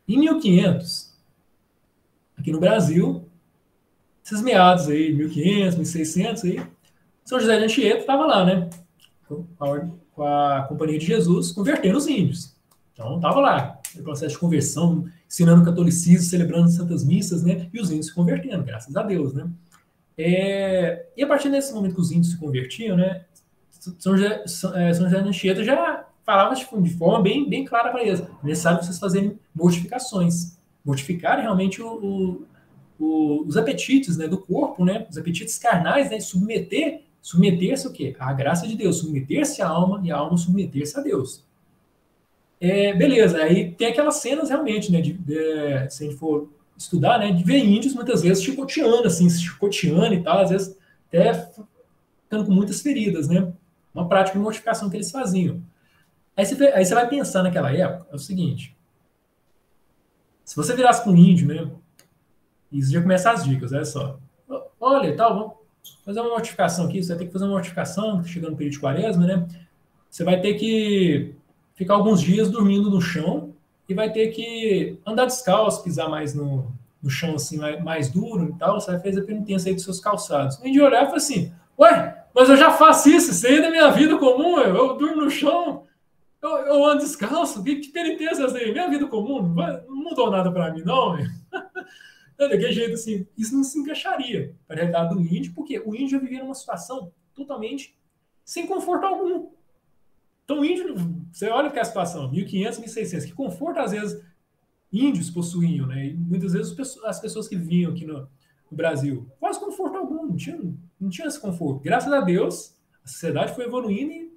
Em 1500, aqui no Brasil, esses meados aí, 1500, 1600 aí, São José de Anchieta estava lá, né, com a Companhia de Jesus, convertendo os índios. Então, estava lá, no processo de conversão, ensinando o catolicismo, celebrando santas missas, né, e os índios se convertendo, graças a Deus, né. E a partir desse momento que os índios se convertiam, né, São José de Anchieta já falava de forma bem clara para eles. É necessário vocês fazerem mortificações. Mortificarem realmente os apetites, né, do corpo, né, os apetites carnais, né, submeter-se o quê? À graça de Deus, submeter-se à alma e a alma submeter-se a Deus. Beleza, aí tem aquelas cenas realmente, né, se a gente for estudar, né, de ver índios muitas vezes chicoteando e tal, às vezes até ficando com muitas feridas, né? Uma prática de mortificação que eles faziam. Aí você vai pensar naquela época, é o seguinte, se você virasse para um índio, né, e isso já começa as dicas, olha só, olha, tal, vamos fazer uma mortificação aqui, você vai ter que fazer uma mortificação, chegando no período de quaresma, né, você vai ter que ficar alguns dias dormindo no chão e vai ter que andar descalço, pisar mais no chão assim, mais duro e tal, você vai fazer a penitência aí dos seus calçados. O índio olhava e falou assim, ué, mas eu já faço isso aí é da minha vida comum, eu durmo no chão, eu ando descalço, que penitência é essa aí? Minha vida comum, não mudou nada para mim, não. Daquele jeito assim, isso não se encaixaria para a realidade do índio, porque o índio já vivia numa situação totalmente sem conforto algum. Então, o índio, você olha que é a situação, 1500, 1600, que conforto às vezes índios possuíam, né? E muitas vezes as pessoas que vinham aqui no Brasil, quase conforto algum, não tinha esse conforto. Graças a Deus, a sociedade foi evoluindo e,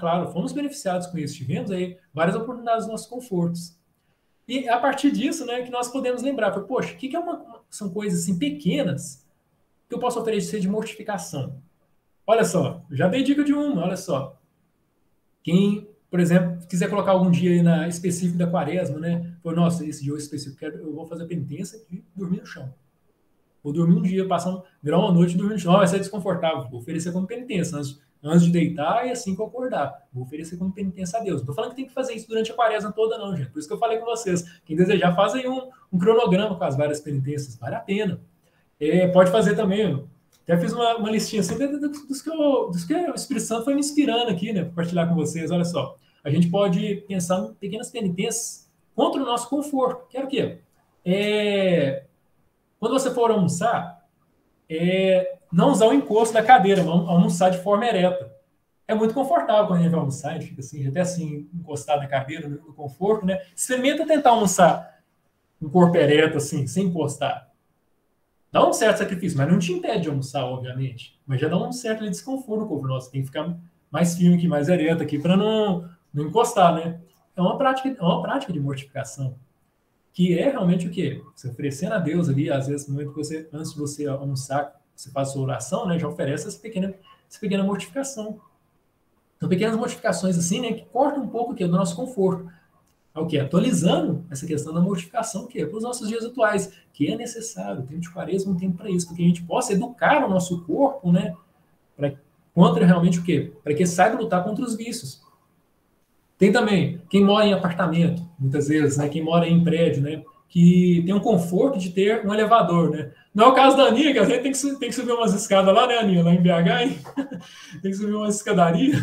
claro, fomos beneficiados com isso. Tivemos aí várias oportunidades nos nossos confortos. E a partir disso, né, que nós podemos lembrar, poxa, o que são coisas assim pequenas que eu posso oferecer de mortificação? Olha só, já dei dica de uma, olha só. Quem, por exemplo, quiser colocar algum dia aí específico da quaresma, né? Pô, nossa, esse dia específico, eu vou fazer a penitência de dormir no chão. Vou dormir um dia, virar uma noite e dormir no chão. Vai ser desconfortável. Vou oferecer como penitência antes de deitar e assim que eu acordar. Vou oferecer como penitência a Deus. Não tô falando que tem que fazer isso durante a quaresma toda, não, gente. Por isso que eu falei com vocês. Quem desejar, faz aí um cronograma com as várias penitências. Vale a pena. Pode fazer também. Até fiz uma listinha assim dos que o Espírito Santo foi me inspirando aqui, né? Para compartilhar com vocês. Olha só. A gente pode pensar em pequenas penitências contra o nosso conforto. Que era o quê? Quando você for almoçar, não usar o encosto da cadeira, mas almoçar de forma ereta. É muito confortável quando a gente vai almoçar, a gente fica assim, até assim, encostado na cadeira, no conforto, né? Experimenta tentar almoçar com o corpo ereto, assim, sem encostar. Dá um certo sacrifício, mas não te impede de almoçar, obviamente. Mas já dá um certo desconforto no corpo nosso. Tem que ficar mais firme aqui, mais ereto aqui, para não encostar, né? É uma prática de mortificação. Que é realmente o quê? Você oferecendo a Deus ali, às vezes, no momento que antes de você almoçar, você faz a sua oração, né? Já oferece essa pequena mortificação. São pequenas mortificações assim, né? Que cortam um pouco aqui, do nosso conforto. O que? Atualizando essa questão da mortificação, que é para os nossos dias atuais, que é necessário, o tempo de quaresma é um tempo para isso, para que a gente possa educar o nosso corpo, né? Contra realmente o quê? Para que saiba lutar contra os vícios. Tem também quem mora em apartamento, muitas vezes, né? Quem mora em prédio, né? que tem um conforto de ter um elevador, né? Não é o caso da Aninha, que a gente tem que subir umas escadas lá, né, Aninha? Lá em BH, hein? Tem que subir uma escadaria.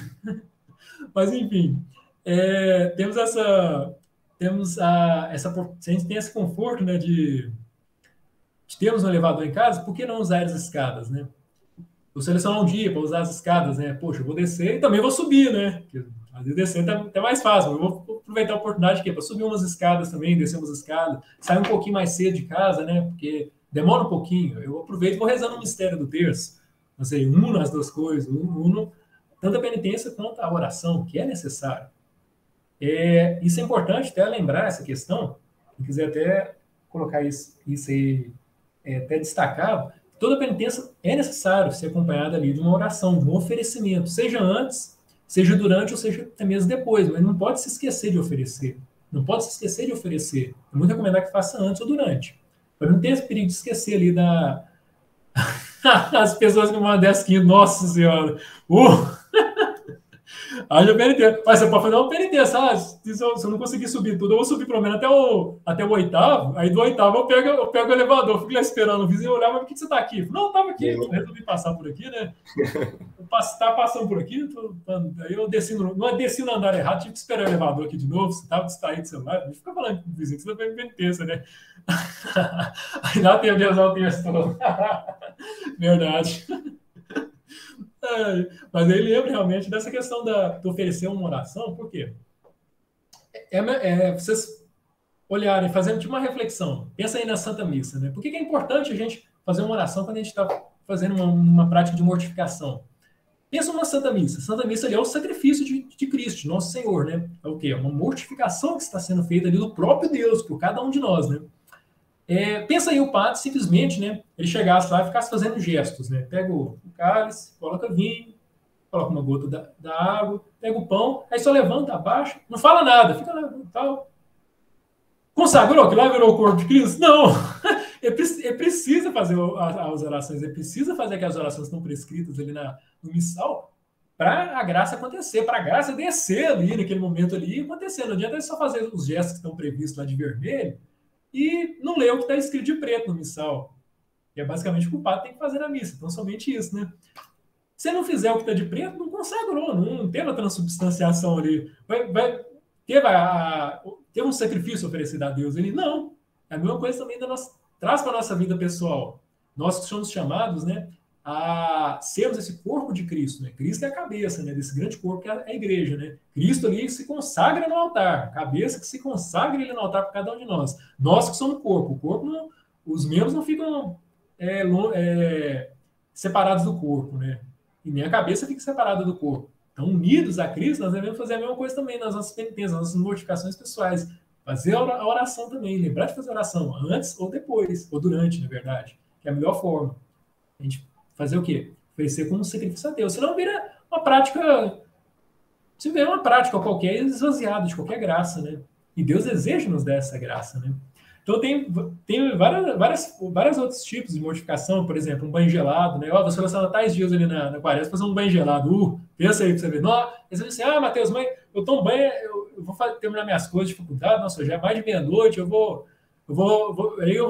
Mas, enfim, temos essa... Se a gente tem esse conforto, né, de termos um elevador em casa, por que não usar as escadas, né? Vou selecionar um dia para usar as escadas, né? Poxa, eu vou descer e também vou subir, né? Porque, às vezes descer é mais fácil. Eu vou aproveitar a oportunidade para subir umas escadas também, descer umas escadas, sair um pouquinho mais cedo de casa, né? Porque demora um pouquinho. Eu aproveito e vou rezando o mistério do terço. Não sei, uno as duas coisas, uno tanto a penitência quanto a oração, que é necessário. Isso é importante até lembrar essa questão. Quem quiser até colocar isso aí até destacado, toda penitência é necessário ser acompanhada ali de uma oração, de um oferecimento, seja antes, seja durante ou seja até mesmo depois, mas não pode se esquecer de oferecer. Não pode se esquecer de oferecer. É muito recomendado que faça antes ou durante. Para não ter esse perigo de esquecer ali as pessoas que mandam 10 quilos, nossa senhora! Haja penitência. Mas você pode fazer uma penitência. Se eu não conseguir subir tudo, eu vou subir pelo menos até o oitavo. Aí do oitavo eu pego o elevador, fico lá esperando o vizinho olhar, mas por que você tá aqui? Não, eu tava aqui, eu resolvi passar por aqui, né? Tá passando por aqui, aí eu desci no andar errado, tive que esperar o elevador aqui de novo, você tava distraído do celular, a gente fica falando com o vizinho, você não tem penitência, né? Aí lá tem a Deusão, tem a história. Verdade. Mas ele lembra realmente dessa questão de oferecer uma oração, por quê? Vocês olharem, fazendo tipo uma reflexão, pensa aí na Santa Missa, né? Por que é importante a gente fazer uma oração quando a gente está fazendo uma prática de mortificação? Pensa numa Santa Missa. Santa Missa ali é o sacrifício de Cristo, de Nosso Senhor, né? É o quê? É uma mortificação que está sendo feita ali do próprio Deus, por cada um de nós, né? Pensa aí o padre simplesmente, né? Ele chegasse lá e ficasse fazendo gestos, né? Pega o cálice, coloca vinho, coloca uma gota da água, pega o pão, aí só levanta, abaixa, não fala nada, fica lá, tal. Consagrou que lá virou o corpo de Cristo? Não! Ele precisa fazer as orações, ele precisa fazer aquelas orações que estão prescritas ali no missal para a graça acontecer, para a graça descer ali naquele momento ali e acontecer. Não adianta ele só fazer os gestos que estão previstos lá de vermelho e não ler o que está escrito de preto no missal. Que é basicamente o que o padre tem que fazer na missa. Então, somente isso, né? Se não fizer o que está de preto, não consagrou, não teve a transubstanciação ali. Teve um sacrifício oferecido a Deus ali? Não. É a mesma coisa também traz para a nossa vida pessoal. Nós que somos chamados, né, a sermos esse corpo de Cristo, né? Cristo é a cabeça, né, desse grande corpo que é a igreja, né? Cristo ali se consagra no altar, a cabeça que se consagra ali no altar para cada um de nós. Nós que somos o corpo não, os membros não ficam separados do corpo, né? E nem a cabeça fica separada do corpo. Então, unidos a Cristo, nós devemos fazer a mesma coisa também nas nossas penitências, nas nossas mortificações pessoais. Fazer a oração também, lembrar de fazer a oração antes ou depois, ou durante, na verdade, que é a melhor forma. A gente fazer o quê? Oferecer como um sacrifício a Deus. Senão vira uma prática, se vê uma prática qualquer, esvaziada de qualquer graça, né? E Deus deseja nos dar essa graça, né? Então tem vários outros tipos de mortificação, por exemplo, um banho gelado, né? Você vai passar tais dias ali na quaresma, fazer um banho gelado. Pensa aí pra você ver. Não, você diz assim, Mateus, mãe, eu tomo banho, eu vou terminar minhas coisas de faculdade, nossa, já é mais de meia-noite, eu vou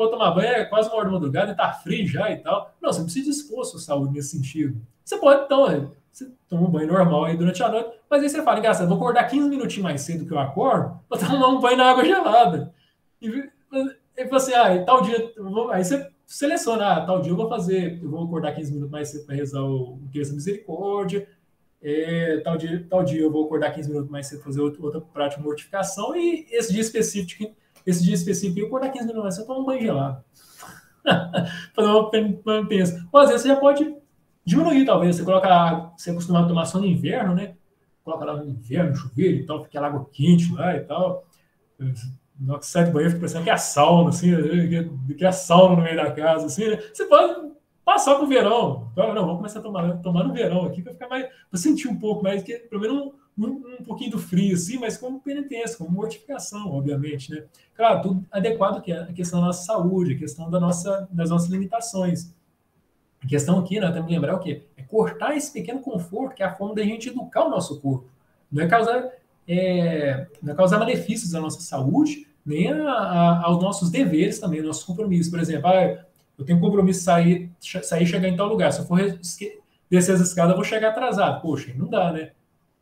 tomar banho, é quase 1 hora da madrugada, e tá frio já e tal. Não, você não precisa expor sua saúde nesse sentido. Você pode, então, você toma um banho normal aí durante a noite, mas aí você fala, engraçado, vou acordar 15 minutinhos mais cedo que eu acordo, vou tomar um banho na água gelada. Ele falou assim, tal dia, aí você seleciona, tal dia eu vou acordar 15 minutos mais cedo para rezar o Terço da Misericórdia, tal dia eu vou acordar 15 minutos mais cedo para fazer outra prática de mortificação, e esse dia específico eu vou acordar 15 minutos mais cedo para tomar um banho gelado. Fazer uma penitência. Ou às vezes você já pode diminuir, talvez, você costuma tomar só no inverno, né? Coloca lá no inverno, no chuveiro e tal, fica aquela água quente lá e tal. Na hora que sai do banheiro, fica parecendo que é sauna, assim, que é sauna no meio da casa, assim, né? Você pode passar pro verão. Não, vou começar a tomar no verão aqui, para ficar mais, para sentir um pouco mais, que, pelo menos um pouquinho do frio, assim, mas como penitência, como mortificação, obviamente, né? Claro, tudo adequado que é a questão da nossa saúde, a questão das nossas limitações. A questão aqui, né, temos que lembrar o quê? É cortar esse pequeno conforto, que é a forma da gente educar o nosso corpo. Não é causar malefícios à nossa saúde, nem aos nossos deveres também, nossos compromissos. Por exemplo, eu tenho compromisso de sair e chegar em tal lugar. Se eu for descer as escadas, eu vou chegar atrasado. Poxa, não dá, né?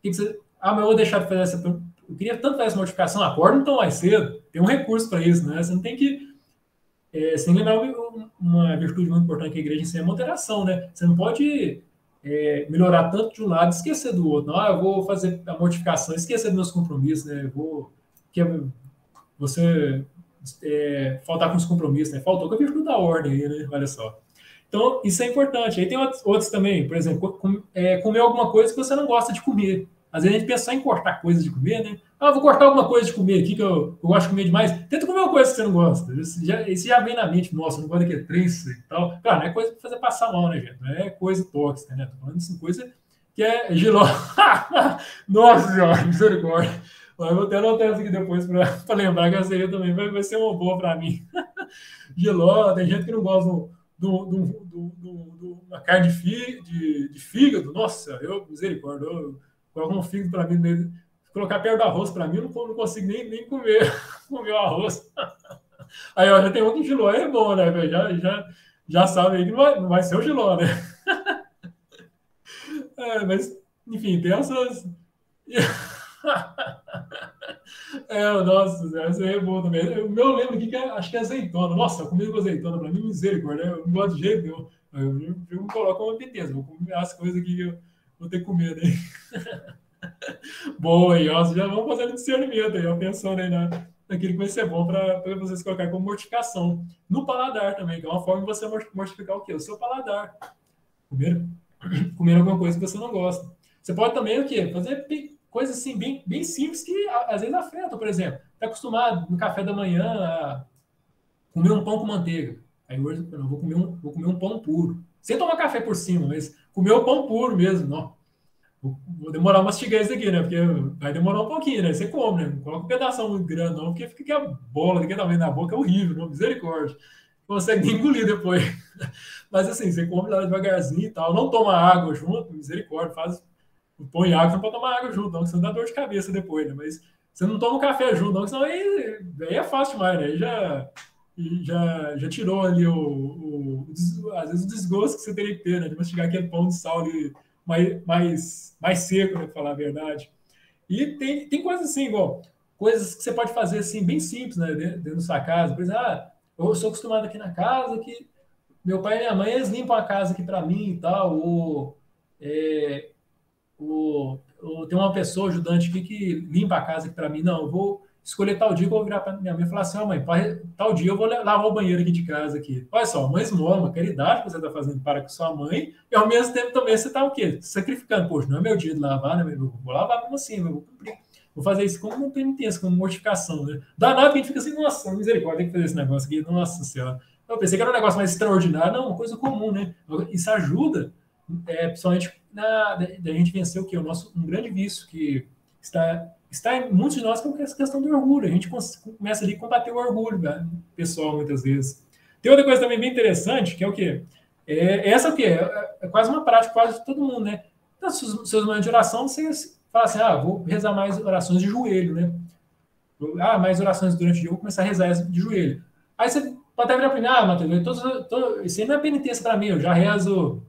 Mas eu vou deixar de fazer essa. Eu queria tanto fazer essa modificação. Acorda então mais cedo. Tem um recurso para isso, né? Você não tem que. Sem lembrar uma virtude muito importante que a igreja ensina é a moderação, né? Você não pode melhorar tanto de um lado e esquecer do outro. Não, eu vou fazer a modificação, esquecer dos meus compromissos, né? Eu vou. Você faltar com os compromissos, né? Faltou com a virtude da ordem aí, né? Olha só. Então, isso é importante. Aí tem outros também, por exemplo, comer alguma coisa que você não gosta de comer. Às vezes a gente pensa só em cortar coisas de comer, né? Vou cortar alguma coisa de comer aqui que eu gosto de comer demais. Tenta comer uma coisa que você não gosta. Isso já vem na mente, nossa, eu não gosto daquele trem e tal. Claro, não é coisa para fazer passar mal, né, gente? Não é coisa tóxica, né? Tô falando assim, coisa que é giló. Nossa senhora, misericórdia. Eu vou até anotar isso aqui depois para lembrar que essa aí também vai ser uma boa para mim. Giló, tem gente que não gosta de uma carne de fígado. Nossa, misericórdia, eu coloco um fígado para mim, se colocar perto do arroz para mim, eu não consigo nem comer o arroz. Aí, já tem outro giló, é bom, né, velho? Já sabe aí que não vai ser o giló, né? Mas, enfim, tem essas. Nossa, essa aí é boa também. O meu lembro aqui que acho que é azeitona. Nossa, comigo com azeitona, pra mim, misericórdia. Eu não gosto de jeito nenhum. Eu me coloco uma beleza, vou comer as coisas que eu vou ter que comer, né? Boa aí, ó. Já vamos fazendo discernimento aí, ó, pensando aí naquilo que vai ser bom para vocês colocar como mortificação. No paladar também, que é uma forma de você mortificar o quê? O seu paladar. Comer alguma coisa que você não gosta. Você pode também o quê? Fazer coisas assim bem simples que às vezes afetam. Por exemplo, está acostumado no café da manhã a comer um pão com manteiga. Aí hoje eu vou comer um pão puro. Sem tomar café por cima, mas comer o pão puro mesmo. Não. Vou demorar umas mastigar isso aqui, né? Porque vai demorar um pouquinho, né? Você come, né? Não coloca um pedaço muito grande, não, porque fica que a bola daquele tamanho na boca é horrível, não? Misericórdia. Não consegue nem engolir depois. Mas assim, você come lá devagarzinho e tal. Não toma água junto, misericórdia. Põe água, você não pode tomar água junto, não, porque você não dá dor de cabeça depois, né? Mas você não toma um café junto, não, senão aí é fácil demais, né? Aí já tirou ali às vezes o desgosto que você teria que ter, né? De mastigar aquele pão de sal ali mais seco, né? Pra falar a verdade. E tem coisas assim, igual coisas que você pode fazer assim, bem simples, né? Dentro da sua casa. Por exemplo, eu sou acostumado aqui na casa que meu pai e minha mãe, eles limpam a casa aqui para mim e tal, ou tem uma pessoa ajudante aqui que limpa a casa aqui para mim. Não, eu vou escolher tal dia que eu vou virar para minha mãe e falar assim, mãe, tal dia eu vou lavar o banheiro aqui de casa aqui. Olha só, uma esmola, uma caridade que você está fazendo para com sua mãe, e ao mesmo tempo também você está o quê? Sacrificando. Poxa, não é meu dia de lavar, né? Eu vou lavar mesmo assim, eu vou cumprir. Vou fazer isso como uma penitência, como mortificação, né? Danado que a gente fica assim, nossa, misericórdia, tem que fazer esse negócio aqui, nossa senhora. Eu pensei que era um negócio mais extraordinário, não, uma coisa comum, né? Isso ajuda, principalmente da gente vencer o quê? Um grande vício que está em muitos de nós, que é essa questão do orgulho. A gente começa ali a combater o orgulho, né, pessoal, muitas vezes. Tem outra coisa também bem interessante, que é o quê? Essa o quê? É quase uma prática quase de todo mundo, né? Então, seus momentos de oração, você fala assim, vou rezar mais orações de joelho, né? Mais orações durante o dia, vou começar a rezar de joelho. Aí você pode até virar para mim, Matheus, isso aí não é penitência para mim, eu já rezo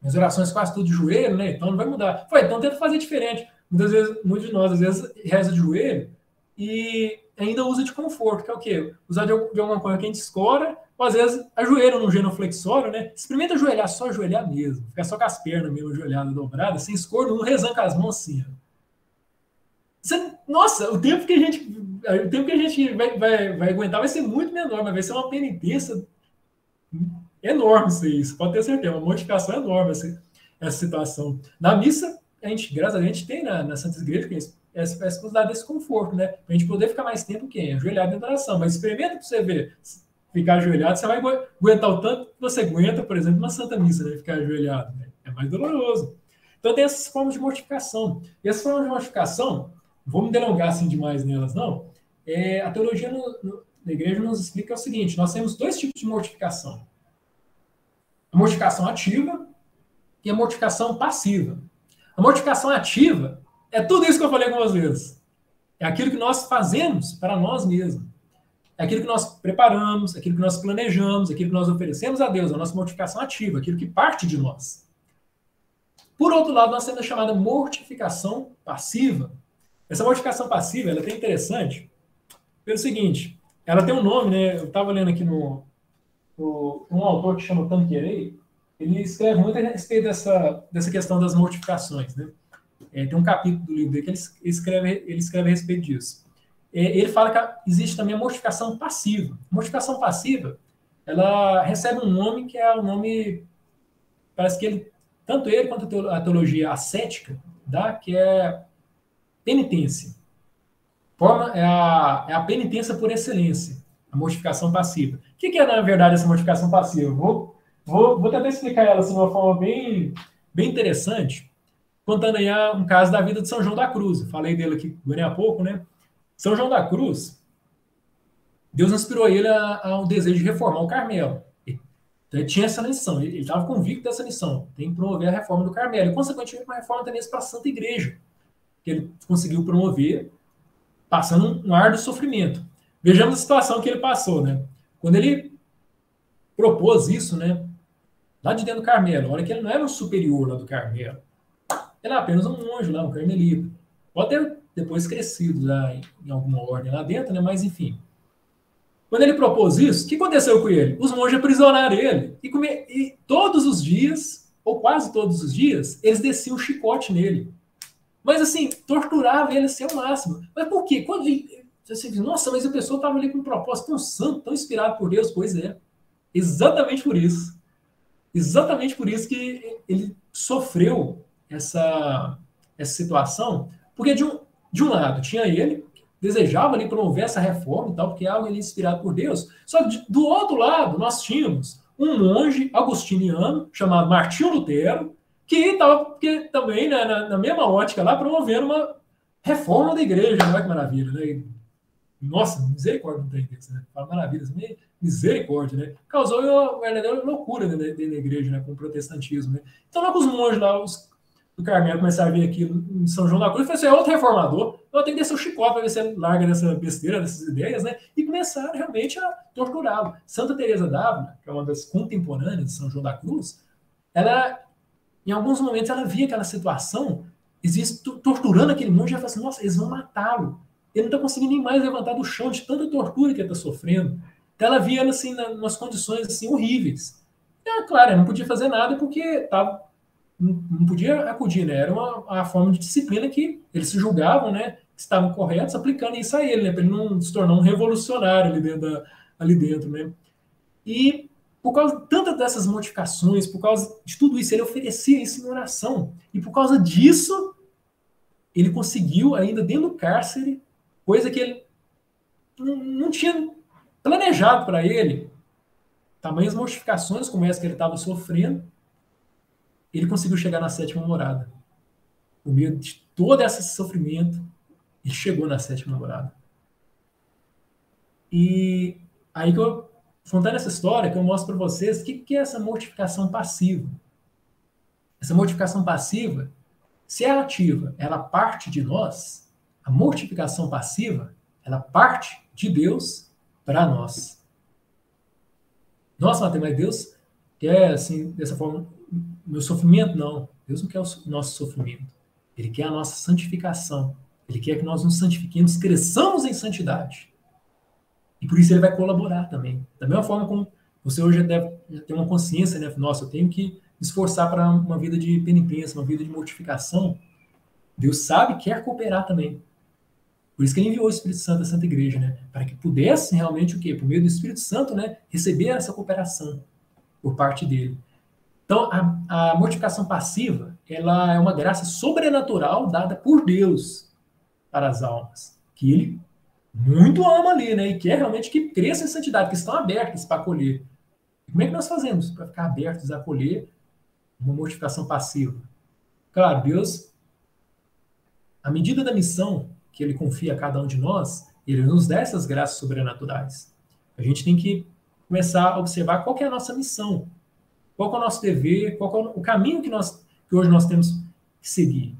minhas orações quase tudo de joelho, né? Então não vai mudar. Então tenta fazer diferente. Muitos de nós, às vezes, reza de joelho e ainda usa de conforto, que é o quê? Usar de alguma coisa que a gente escora, ou às vezes ajoelha no genuflexório, né? Experimenta ajoelhar, só ajoelhar mesmo. Ficar só com as pernas mesmo ajoelhadas dobradas, sem escoro, não rezando com as mãos assim, ó. Nossa, o tempo que a gente vai aguentar vai ser muito menor, mas vai ser uma penitência enorme isso pode ter certeza, uma modificação enorme essa situação. Na missa, graças a Deus, a gente tem nas Santas Igrejas essa possibilidade desse conforto, né? Para a gente poder ficar mais tempo ajoelhado dentro da oração. Mas experimenta para você ver, ficar ajoelhado, você vai aguentar o tanto que você aguenta, por exemplo, uma Santa Missa, né? Ficar ajoelhado, né? É mais doloroso. Então tem essas formas de mortificação. E essas formas de mortificação, não vou me delongar assim demais nelas, não. A teologia na igreja nos explica o seguinte: nós temos dois tipos de mortificação. A mortificação ativa e a mortificação passiva. A mortificação ativa é tudo isso que eu falei com vocês. É aquilo que nós fazemos para nós mesmos. É aquilo que nós preparamos, aquilo que nós planejamos, aquilo que nós oferecemos a Deus, a nossa mortificação ativa, aquilo que parte de nós. Por outro lado, nós temos a chamada mortificação passiva. Essa mortificação passiva, ela é até interessante, pelo seguinte, ela tem um nome, né? Eu estava lendo aqui um autor que chama Tanqueray, ele escreve muito a respeito dessa questão das mortificações, né? Tem um capítulo do livro dele que ele escreve a respeito disso. Ele fala que existe também a mortificação passiva. A mortificação passiva, ela recebe um nome que é o nome, parece que tanto ele quanto a teologia ascética, dá, que é penitência. É a penitência por excelência, a mortificação passiva. O que é, na verdade, essa mortificação passiva? Vou tentar explicar ela assim, de uma forma bem interessante, contando aí um caso da vida de São João da Cruz. Eu falei dele aqui há pouco, né? São João da Cruz, Deus inspirou ele ao desejo de reformar o Carmelo. Então, ele tinha essa missão, ele estava convicto dessa missão, tem que promover a reforma do Carmelo, e, consequentemente, uma reforma também para a Santa Igreja, que ele conseguiu promover, passando um árduo sofrimento. Vejamos a situação que ele passou, né? Quando ele propôs isso, né, lá de dentro do Carmelo, olha que ele não era um superior lá do Carmelo, ele era apenas um monge lá, um carmelita. Pode ter depois crescido lá em alguma ordem lá dentro, né? Mas enfim. Quando ele propôs isso, o que aconteceu com ele? Os monges aprisionaram ele e todos os dias, ou quase todos os dias, eles desciam um chicote nele. Mas assim, torturava ele assim ao máximo. Mas por quê? Quando você diz, nossa, mas a pessoa estava ali com um propósito tão santo, tão inspirado por Deus. Pois é. Exatamente por isso. Exatamente por isso que ele sofreu essa situação. Porque de um lado tinha ele, desejava ali promover essa reforma e tal, porque é algo ali inspirado por Deus. Só que do outro lado, nós tínhamos um monge agostiniano chamado Martinho Lutero, que estava também, né, na mesma ótica lá, promovendo uma reforma da igreja. Olha que maravilha, né? Nossa, misericórdia não tem isso, né? Fala maravilha, misericórdia, né? Causou uma verdadeira loucura dentro da igreja, né? Com o protestantismo, né? Então, lá com os monges lá, do Carmelo começaram a vir aqui em São João da Cruz, falou assim, é outro reformador, eu tenho que descer o chicote para ver se ele larga dessa besteira, dessas ideias, né? E começaram realmente a torturá-lo. Santa Teresa d'Ávila, que é uma das contemporâneas de São João da Cruz, ela, em alguns momentos, ela via aquela situação, torturando aquele monge, e ela falou assim, nossa, eles vão matá-lo. Ele não está conseguindo nem mais levantar do chão de tanta tortura que ele está sofrendo. Então ela via ele assim, nas condições assim, horríveis. E, claro, ela não podia fazer nada porque não podia acudir, né? Era uma forma de disciplina que eles se julgavam, né? Que estavam corretos, aplicando isso a ele, né? Para ele não se tornar um revolucionário ali dentro, né? E por causa de tantas dessas modificações, por causa de tudo isso, ele oferecia isso em oração. E por causa disso, ele conseguiu, ainda dentro do cárcere, coisa que ele não tinha planejado para ele, tamanhas mortificações como essa que ele estava sofrendo, ele conseguiu chegar na sétima morada. Por meio de todo esse sofrimento, ele chegou na sétima morada. E aí que eu, contando essa história, que eu mostro para vocês o que é essa mortificação passiva. Essa mortificação passiva, se é ativa, ela parte de nós, a mortificação passiva, ela parte de Deus para nós. Nossa, mas Deus quer, assim, dessa forma, meu sofrimento? Não. Deus não quer o nosso sofrimento. Ele quer a nossa santificação. Ele quer que nós nos santifiquemos, cresçamos em santidade. E por isso ele vai colaborar também. Da mesma forma como você hoje já tem uma consciência, né? Nossa, eu tenho que me esforçar para uma vida de penitência, uma vida de mortificação. Deus sabe, quer cooperar também. Por isso que ele enviou o Espírito Santo à Santa Igreja, né? Para que pudesse realmente o quê? Por meio do Espírito Santo, né? Receber essa cooperação por parte dele. Então, a mortificação passiva, ela é uma graça sobrenatural dada por Deus para as almas, que ele muito ama ali, né? E quer realmente que cresçam em santidade, que estão abertas para acolher. E como é que nós fazemos para ficar abertos a acolher uma mortificação passiva? Claro, Deus, à medida da missão que ele confia a cada um de nós, ele nos dá essas graças sobrenaturais. A gente tem que começar a observar qual que é a nossa missão, qual que é o nosso dever, qual que é o caminho que hoje nós temos que seguir.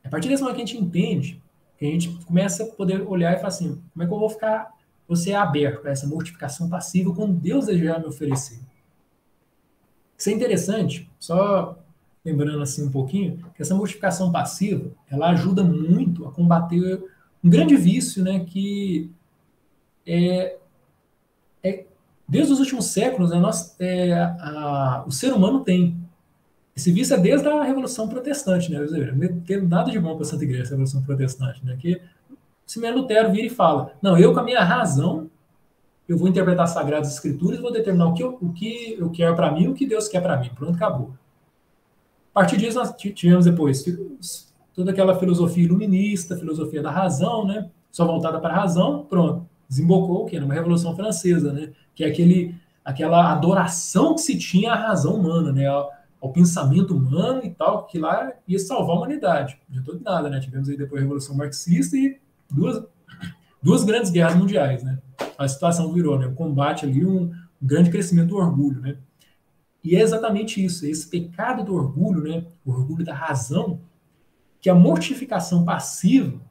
A partir desse momento que a gente entende E a gente começa a poder olhar e falar assim, como é que eu vou ficar, você é aberto para essa mortificação passiva quando Deus desejar me oferecer? Isso é interessante, só lembrando assim um pouquinho, que essa mortificação passiva, ela ajuda muito a combater um grande vício, né, que é, desde os últimos séculos, né, o ser humano tem. Esse vício é desde a Revolução Protestante, né? Não tem nada de bom para a Santa Igreja, a Revolução Protestante, né? Que Simão Lutero vira e fala: não, eu com a minha razão, eu vou interpretar as Sagradas Escrituras e vou determinar o que eu quero para mim e o que Deus quer para mim. Pronto, acabou. A partir disso, nós tivemos depois toda aquela filosofia iluminista, filosofia da razão, né? Só voltada para a razão, pronto. Desembocou o quê? Numa Revolução Francesa, né? Que é aquela adoração que se tinha à razão humana, né? Ao pensamento humano e tal, que lá ia salvar a humanidade. De todo nada, né? Tivemos aí depois a Revolução Marxista e duas grandes guerras mundiais, né? A situação virou, né? O combate ali, um grande crescimento do orgulho, né? E é exatamente isso, esse pecado do orgulho, né? O orgulho da razão, que a mortificação passiva,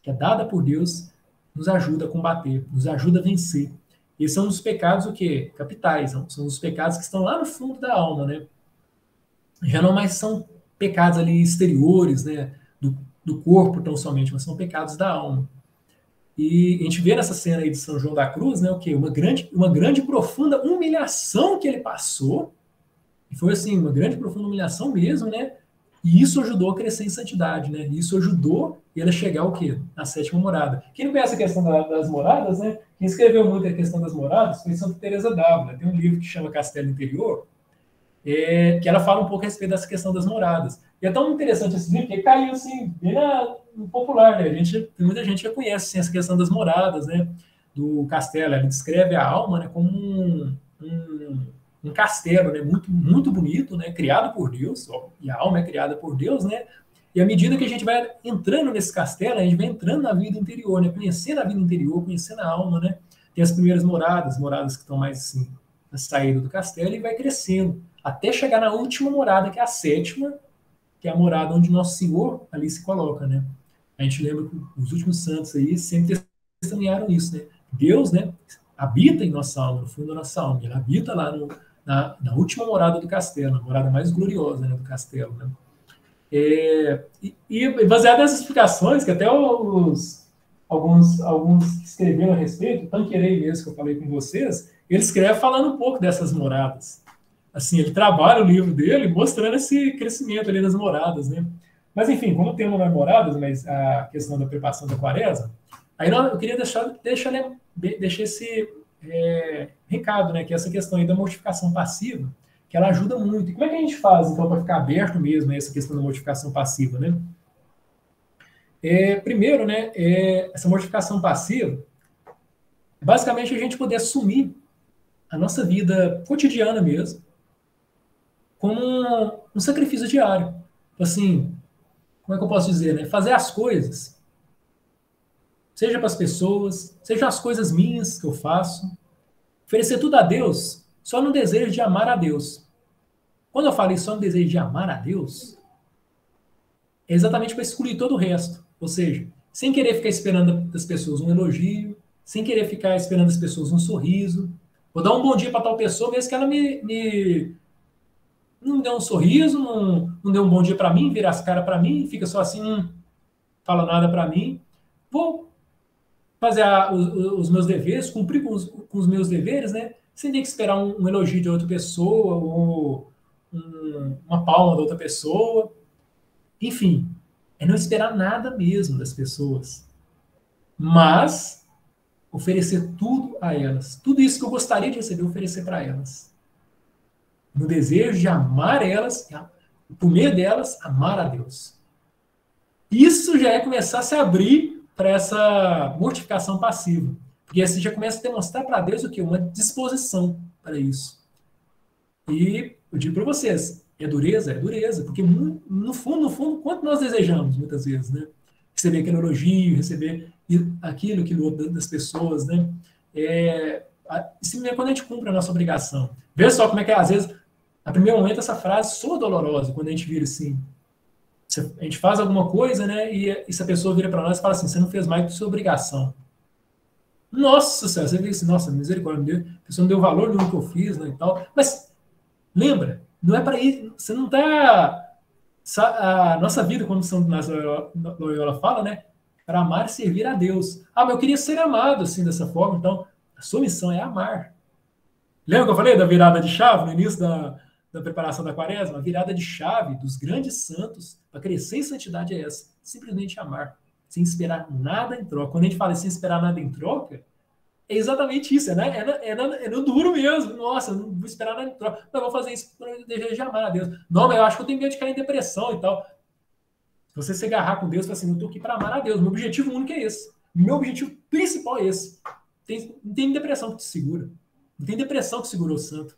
que é dada por Deus, nos ajuda a combater, nos ajuda a vencer. E são os pecados o quê? Capitais, são os pecados que estão lá no fundo da alma, né? Já não mais são pecados ali exteriores, né? Do corpo tão somente, mas são pecados da alma. E a gente vê nessa cena aí de São João da Cruz, né, o quê? Uma grande profunda humilhação que ele passou, e foi assim, uma grande profunda humilhação mesmo, né? E isso ajudou a crescer em santidade, né? E isso ajudou ele a chegar ao quê? Na sétima morada. Quem não conhece a questão das moradas, né? Quem escreveu muito a questão das moradas foi Santa Teresa d'Ávila. Tem um livro que chama Castelo Interior, que ela fala um pouco a respeito dessa questão das moradas. E é tão interessante esse livro que caiu assim, bem no popular, né? Tem muita gente que conhece assim, essa questão das moradas, né? Do castelo. Ela descreve a alma, né, como um castelo, né? Muito, muito bonito, né? Criado por Deus, ó, e a alma é criada por Deus, né? E à medida que a gente vai entrando nesse castelo, a gente vai entrando na vida interior, né? Conhecendo a vida interior, conhecendo a alma, né? Tem as primeiras moradas que estão mais assim, na saída do castelo, e vai crescendo até chegar na última morada, que é a sétima, que é a morada onde Nosso Senhor ali se coloca, né? A gente lembra que os últimos santos aí sempre testemunharam isso, né? Deus, né, habita em nossa alma, no fundo da nossa alma. Ele habita lá na última morada do castelo, a morada mais gloriosa, né, do castelo, né? E baseado nessas explicações, que até alguns que escreveram a respeito, o Tanqueray mesmo, que eu falei com vocês, ele escreve falando um pouco dessas moradas. Assim, ele trabalha o livro dele mostrando esse crescimento ali das moradas, né? Mas, enfim, como o tema não é moradas, mas a questão da preparação da quaresma, aí eu queria deixar esse recado, né? Que é essa questão aí da mortificação passiva, que ela ajuda muito. E como é que a gente faz, então, para ficar aberto mesmo a essa questão da mortificação passiva, né? Primeiro, né, essa mortificação passiva, basicamente a gente poder assumir a nossa vida cotidiana mesmo, como um sacrifício diário. Assim, como é que eu posso dizer, né? Fazer as coisas, seja para as pessoas, seja as coisas minhas que eu faço, oferecer tudo a Deus, só no desejo de amar a Deus. Quando eu falei só no desejo de amar a Deus, é exatamente para excluir todo o resto. Ou seja, sem querer ficar esperando das pessoas um elogio, sem querer ficar esperando das pessoas um sorriso. Vou dar um bom dia para tal pessoa, mesmo que ela não deu um sorriso, não deu um bom dia para mim, vira as caras para mim, fica só assim, fala nada para mim. Vou fazer os meus deveres, cumprir com os meus deveres, né? Sem ter que esperar um elogio de outra pessoa, ou uma palma de outra pessoa. Enfim, é não esperar nada mesmo das pessoas. Mas oferecer tudo a elas. Tudo isso que eu gostaria de receber, oferecer para elas. No desejo de amar elas, por meio delas, amar a Deus. Isso já é começar a se abrir para essa mortificação passiva. Porque assim já começa a demonstrar para Deus o quê? Uma disposição para isso. E eu digo para vocês, é dureza? É dureza. Porque no fundo, quanto nós desejamos, muitas vezes, né? Receber aquele elogio, receber aquilo outro das pessoas, né? Quando a gente cumpre a nossa obrigação. Vê só como é que, às vezes, a primeiro momento, essa frase soa dolorosa, quando a gente vira assim. a gente faz alguma coisa, né? E essa pessoa vira para nós e fala assim: você não fez mais do que sua obrigação. Nossa Senhora, você vê assim, nossa, misericórdia, a pessoa não deu valor nenhum que eu fiz, né, e tal. Mas lembra, não é para ir, você não está. A nossa vida, como São Inácio Loyola fala, né? Para amar e servir a Deus. Ah, mas eu queria ser amado assim, dessa forma, então a sua missão é amar. Lembra que eu falei da virada de chave no início da preparação da quaresma? A virada de chave dos grandes santos para crescer em santidade é essa: simplesmente amar, sem esperar nada em troca. Quando a gente fala sem esperar nada em troca, é exatamente isso, é no duro mesmo. Nossa, não vou esperar nada em troca. Não, vou fazer isso para desejo de amar a Deus. Não, mas eu acho que eu tenho medo de cair em depressão e tal. Se você se agarrar com Deus, fala assim: eu estou aqui para amar a Deus. Meu objetivo único é esse. Meu objetivo principal é esse. Não tem depressão que te segura. Não tem depressão que segurou o santo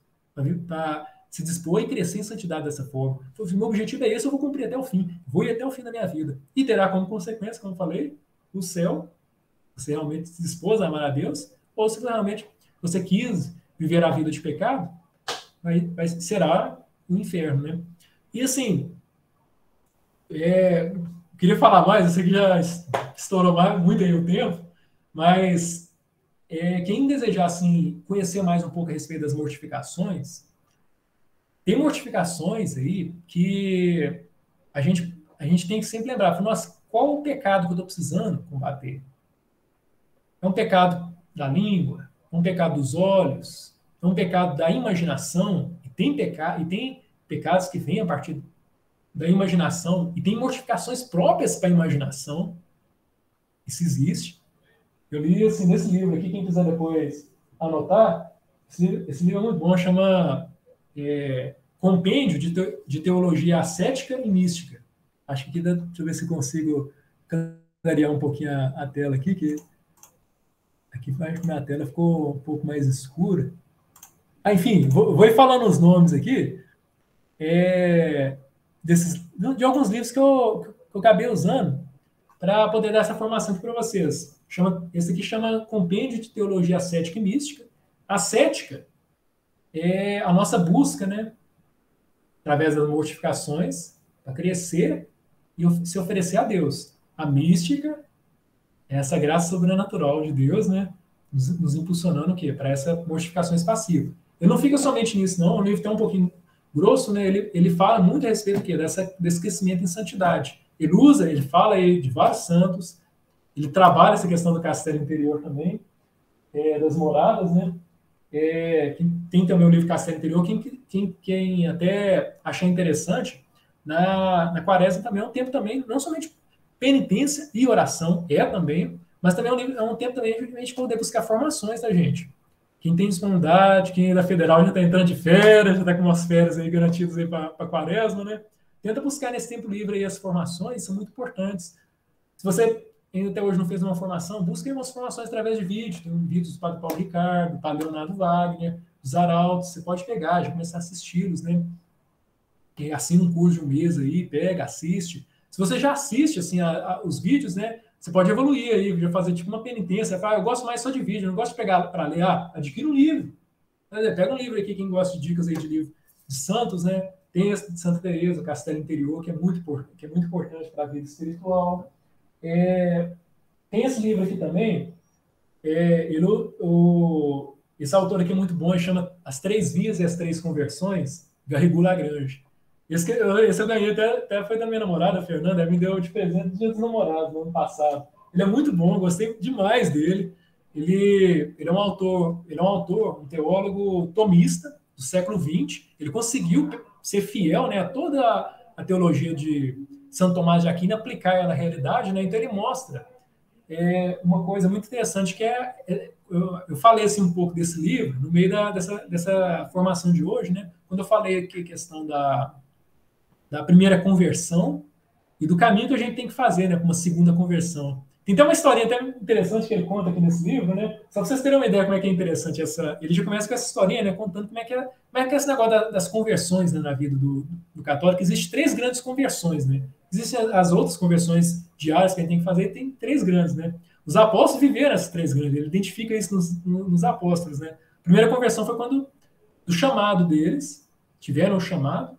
para se dispor e crescer em santidade dessa forma. Meu objetivo é esse, eu vou cumprir até o fim. Vou ir até o fim da minha vida. E terá como consequência, como eu falei, o céu. Você realmente se dispôs a amar a Deus, ou se realmente você quis viver a vida de pecado, será o inferno, né? E assim, queria falar mais, eu sei que já estourou muito aí o tempo, mas quem desejar assim, conhecer mais um pouco a respeito das mortificações, tem mortificações aí que a gente tem que sempre lembrar: nossa, qual o pecado que eu estou precisando combater? É um pecado da língua, é um pecado dos olhos, é um pecado da imaginação, e tem pecados que vêm a partir da imaginação, e tem mortificações próprias para a imaginação. Isso existe. Eu li assim, nesse livro aqui, quem quiser depois anotar, esse livro é muito bom, chama Compêndio de Teologia Ascética e Mística. Acho que aqui deixa eu ver se consigo clarear um pouquinho a tela aqui, que aqui acho que minha tela ficou um pouco mais escura. Enfim, vou ir falando os nomes aqui de alguns livros que eu acabei usando para poder dar essa formação aqui para vocês. Esse aqui chama Compêndio de Teologia Ascética e Mística. A cética é a nossa busca, né, através das mortificações, para crescer e se oferecer a Deus. A mística é essa graça sobrenatural de Deus, né, nos impulsionando o quê? Para essa mortificações passivas. Eu não fico somente nisso, não. O livro tem um pouquinho grosso, né? Ele fala muito a respeito do quê? Desse crescimento em santidade. Ele fala aí de vários santos, ele trabalha essa questão do castelo interior também, das moradas, né? Tem também o livro Castelo Interior, quem até achar interessante, na quaresma também é um tempo também, não somente penitência e oração, também, mas também é um tempo também de a gente poder buscar formações da gente. Quem tem disponibilidade, quem é da federal já está entrando de férias, já está com umas férias aí garantidas aí para a quaresma, né? Tenta buscar nesse tempo livre aí as formações, são muito importantes. Se você ainda até hoje não fez uma formação, busque umas formações através de vídeo. Tem vídeos do Padre Paulo Ricardo, do Padre Leonardo Wagner, dos arautos, você pode pegar, já começar a assisti-los, né? Assina um curso de um mês aí, pega, assiste. Se você já assiste assim, os vídeos, né? Você pode evoluir aí, já fazer tipo uma penitência. Fala: eu gosto mais só de vídeo, eu não gosto de pegar para ler. Adquira um livro. Pega um livro aqui, quem gosta de dicas aí de livro de santos, né? Tem esse de Santa Teresa, Castelo Interior, que é muito importante para a vida espiritual. Tem esse livro aqui também. Esse autor aqui é muito bom, ele chama As Três Vias e as Três Conversões, Garrigou Lagrange. Esse eu ganhei, até foi da minha namorada, a Fernanda, ela me deu de presente do Dia dos Namorados, no ano passado. Ele é muito bom, eu gostei demais dele. Ele é um autor, um teólogo tomista do século XX. Ele conseguiu ser fiel, né, a toda a teologia de Santo Tomás de Aquino, aplicar ela na realidade, né? Então ele mostra uma coisa muito interessante, que eu falei assim um pouco desse livro no meio dessa formação de hoje, né? Quando eu falei aqui a questão da primeira conversão e do caminho que a gente tem que fazer, né, para uma segunda conversão. Tem até uma historinha até interessante que ele conta aqui nesse livro, né? Só para vocês terem uma ideia como é que é interessante essa. Ele já começa com essa historinha, né, contando como é que é esse negócio das conversões, né, na vida do católico. Existem 3 grandes conversões, né? Existem as outras conversões diárias que a gente tem que fazer, tem 3 grandes, né? Os apóstolos viveram essas 3 grandes, ele identifica isso nos apóstolos, né? A primeira conversão foi quando, do chamado deles, tiveram o chamado,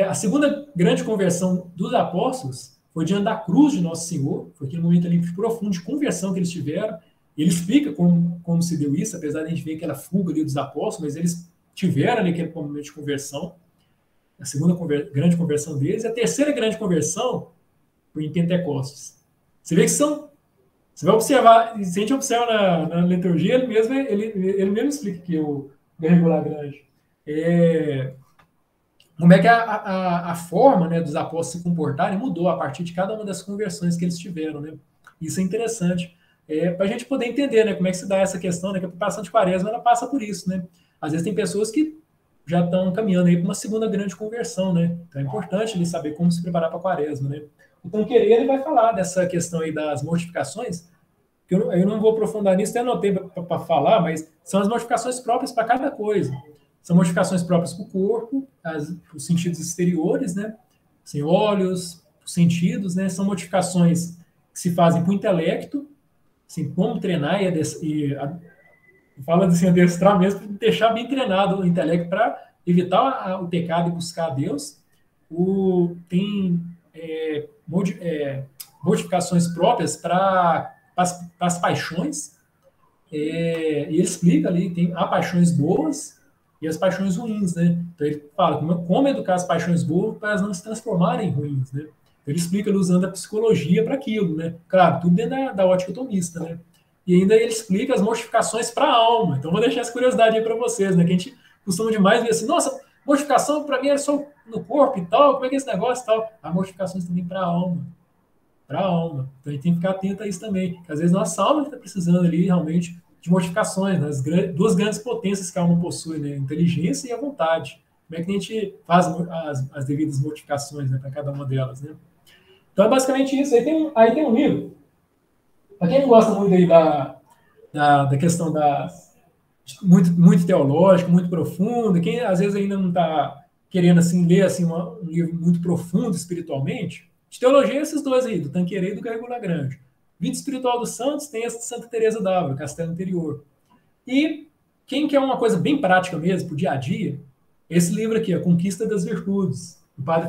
A segunda grande conversão dos apóstolos foi diante da cruz de Nosso Senhor, foi aquele momento ali profundo de conversão que eles tiveram. E ele explica como se deu isso, apesar de a gente ver aquela fuga ali dos apóstolos, mas eles tiveram ali aquele momento de conversão, a segunda grande conversão deles. E a terceira grande conversão foi em Pentecostes. Você vê que são. Você vai observar, se a gente observa na liturgia, ele mesmo explica que o regular grande. Como é que a forma, né, dos apóstolos se comportarem mudou a partir de cada uma das conversões que eles tiveram, né? Isso é interessante. Para a gente poder entender, né, como é que se dá essa questão, né, que a preparação de quaresma ela passa por isso, né? Às vezes tem pessoas que já estão caminhando aí para uma segunda grande conversão, né? Então é importante ele saber como se preparar para a quaresma, né? Então, ele vai falar dessa questão aí das mortificações, que eu não vou aprofundar nisso, até anotei para falar, mas são as mortificações próprias para cada coisa. São modificações próprias para o corpo, os sentidos exteriores, né? Assim, olhos, os sentidos, né? São modificações que se fazem para o intelecto, assim, como treinar fala assim, adestrar mesmo, deixar bem treinado o intelecto para evitar o pecado e buscar a Deus. Tem modificações próprias para as paixões, e ele explica ali, há paixões boas e as paixões ruins, né? Então ele fala como educar as paixões boas para elas não se transformarem em ruins, né? Então, ele explica ele usando a psicologia para aquilo, né? Claro, tudo dentro da ótica tomista, né? E ainda ele explica as mortificações para a alma. Então vou deixar essa curiosidade aí para vocês, né? Que a gente costuma demais ver assim, nossa, mortificação para mim é só no corpo e tal, como é que é esse negócio e tal? Há mortificações também para a alma. Para a alma. Então a gente tem que ficar atento a isso também. Porque às vezes nossa alma está precisando ali realmente de mortificações, né? As duas grandes potências que a alma possui, né? A inteligência e a vontade. Como é que a gente faz as devidas mortificações, né, para cada uma delas, né? Então é basicamente isso. Aí tem um livro. Para quem não gosta muito aí da questão muito teológico, muito profundo, quem às vezes ainda não está querendo assim ler assim um livro muito profundo espiritualmente, de teologia esses dois aí, do Tanqueray e do Garrigou Lagrange. Vida Espiritual dos Santos tem esse de Santa Teresa d'Ávila, Castelo Anterior. E quem quer uma coisa bem prática mesmo, para o dia a dia, esse livro aqui, A Conquista das Virtudes, do padre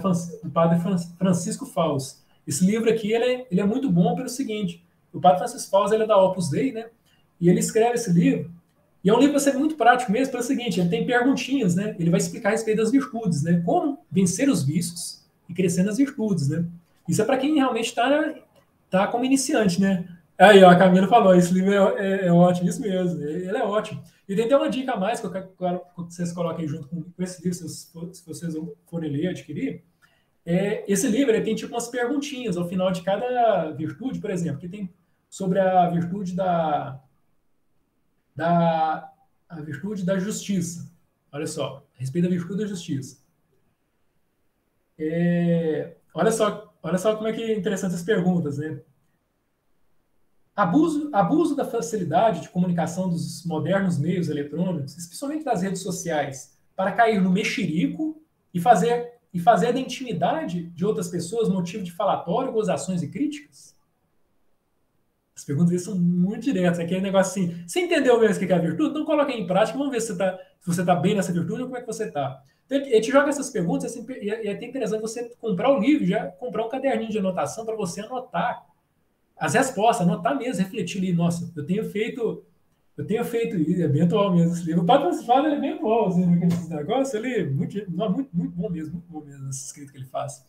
Francisco Faus. Esse livro aqui ele é muito bom pelo seguinte, o padre Francisco Faus ele é da Opus Dei, né? E ele escreve esse livro, e é um livro para ser muito prático mesmo, pelo seguinte, ele tem perguntinhas, né? Ele vai explicar a respeito das virtudes, né? Como vencer os vícios e crescer nas virtudes, né? Isso é para quem realmente tá como iniciante, né? Aí, ó, a Camila falou, esse livro é ótimo, isso mesmo, ele é ótimo. E tem até uma dica a mais que eu quero que vocês coloquem junto com esse livro, se vocês forem ler, adquirir. Esse livro ele tem tipo umas perguntinhas ao final de cada virtude, por exemplo, que tem sobre a virtude a virtude da justiça. Olha só, a respeito da virtude da justiça. Olha só como é que é interessante as perguntas, né? Abuso da facilidade de comunicação dos modernos meios eletrônicos, especialmente das redes sociais, para cair no mexerico e fazer da intimidade de outras pessoas motivo de falatório, gozações e críticas? As perguntas são muito diretas. Aquele negócio assim, você entendeu mesmo o que é a virtude? Então coloca em prática, vamos ver se você está bem nessa virtude ou como é que você está. Então, ele te joga essas perguntas e é até interessante você comprar o livro, já comprar um caderninho de anotação para você anotar as respostas, anotar mesmo, refletir ali, nossa, eu tenho feito isso, é bem atual mesmo esse livro. O Padre Francisco ele é bem atual, assim, esses negócios ali, muito bom mesmo, esse escrito que ele faz.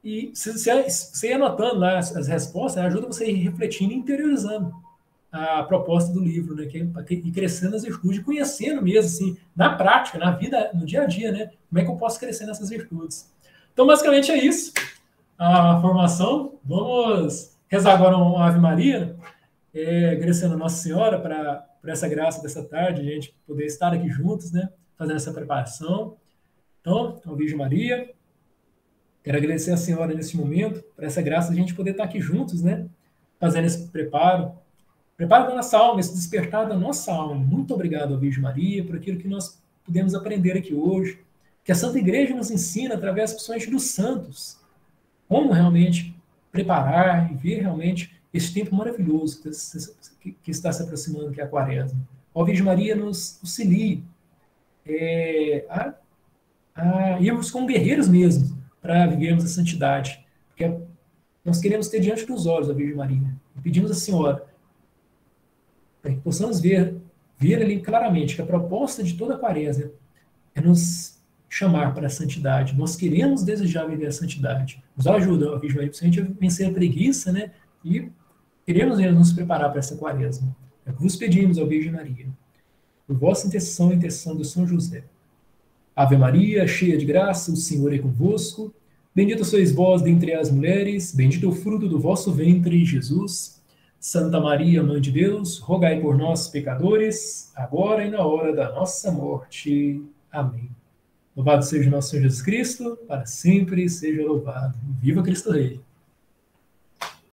E você ir anotando lá as respostas, ajuda você a ir refletindo e interiorizando a proposta do livro, né? E crescendo as virtudes, conhecendo mesmo, assim, na prática, na vida, no dia a dia, né? Como é que eu posso crescer nessas virtudes? Então, basicamente é isso a formação. Vamos rezar agora uma Ave Maria, agradecendo a Nossa Senhora por essa graça dessa tarde, a gente poder estar aqui juntos, né? Fazendo essa preparação. Então, ao Virgem Maria, quero agradecer a Senhora nesse momento, por essa graça de a gente poder estar aqui juntos, né? Fazendo esse preparo da nossa alma, esse despertar da nossa alma. Muito obrigado, Virgem Maria, por aquilo que nós pudemos aprender aqui hoje, que a Santa Igreja nos ensina, através principalmente dos santos, como realmente preparar e ver realmente esse tempo maravilhoso que está se aproximando, que é a Quaresma. Ó Virgem Maria, nos auxilie a a irmos como guerreiros mesmo, para vivermos a santidade. Porque nós queremos ter diante dos olhos a Virgem Maria. E pedimos à Senhora para que possamos ver ali claramente que a proposta de toda a quaresma é nos chamar para a santidade. Nós queremos desejar viver a santidade. Nos ajuda, a Virgem Maria, principalmente a vencer a preguiça, né? E queremos nos preparar para essa quaresma. É o que vos pedimos, ó Virgem Maria, por vossa intercessão e intercessão do São José. Ave Maria, cheia de graça, o Senhor é convosco. Bendita sois vós dentre as mulheres, bendito é o fruto do vosso ventre, Jesus. Santa Maria, Mãe de Deus, rogai por nós, pecadores, agora e na hora da nossa morte. Amém. Louvado seja o nosso Senhor Jesus Cristo, para sempre seja louvado. Viva Cristo Rei!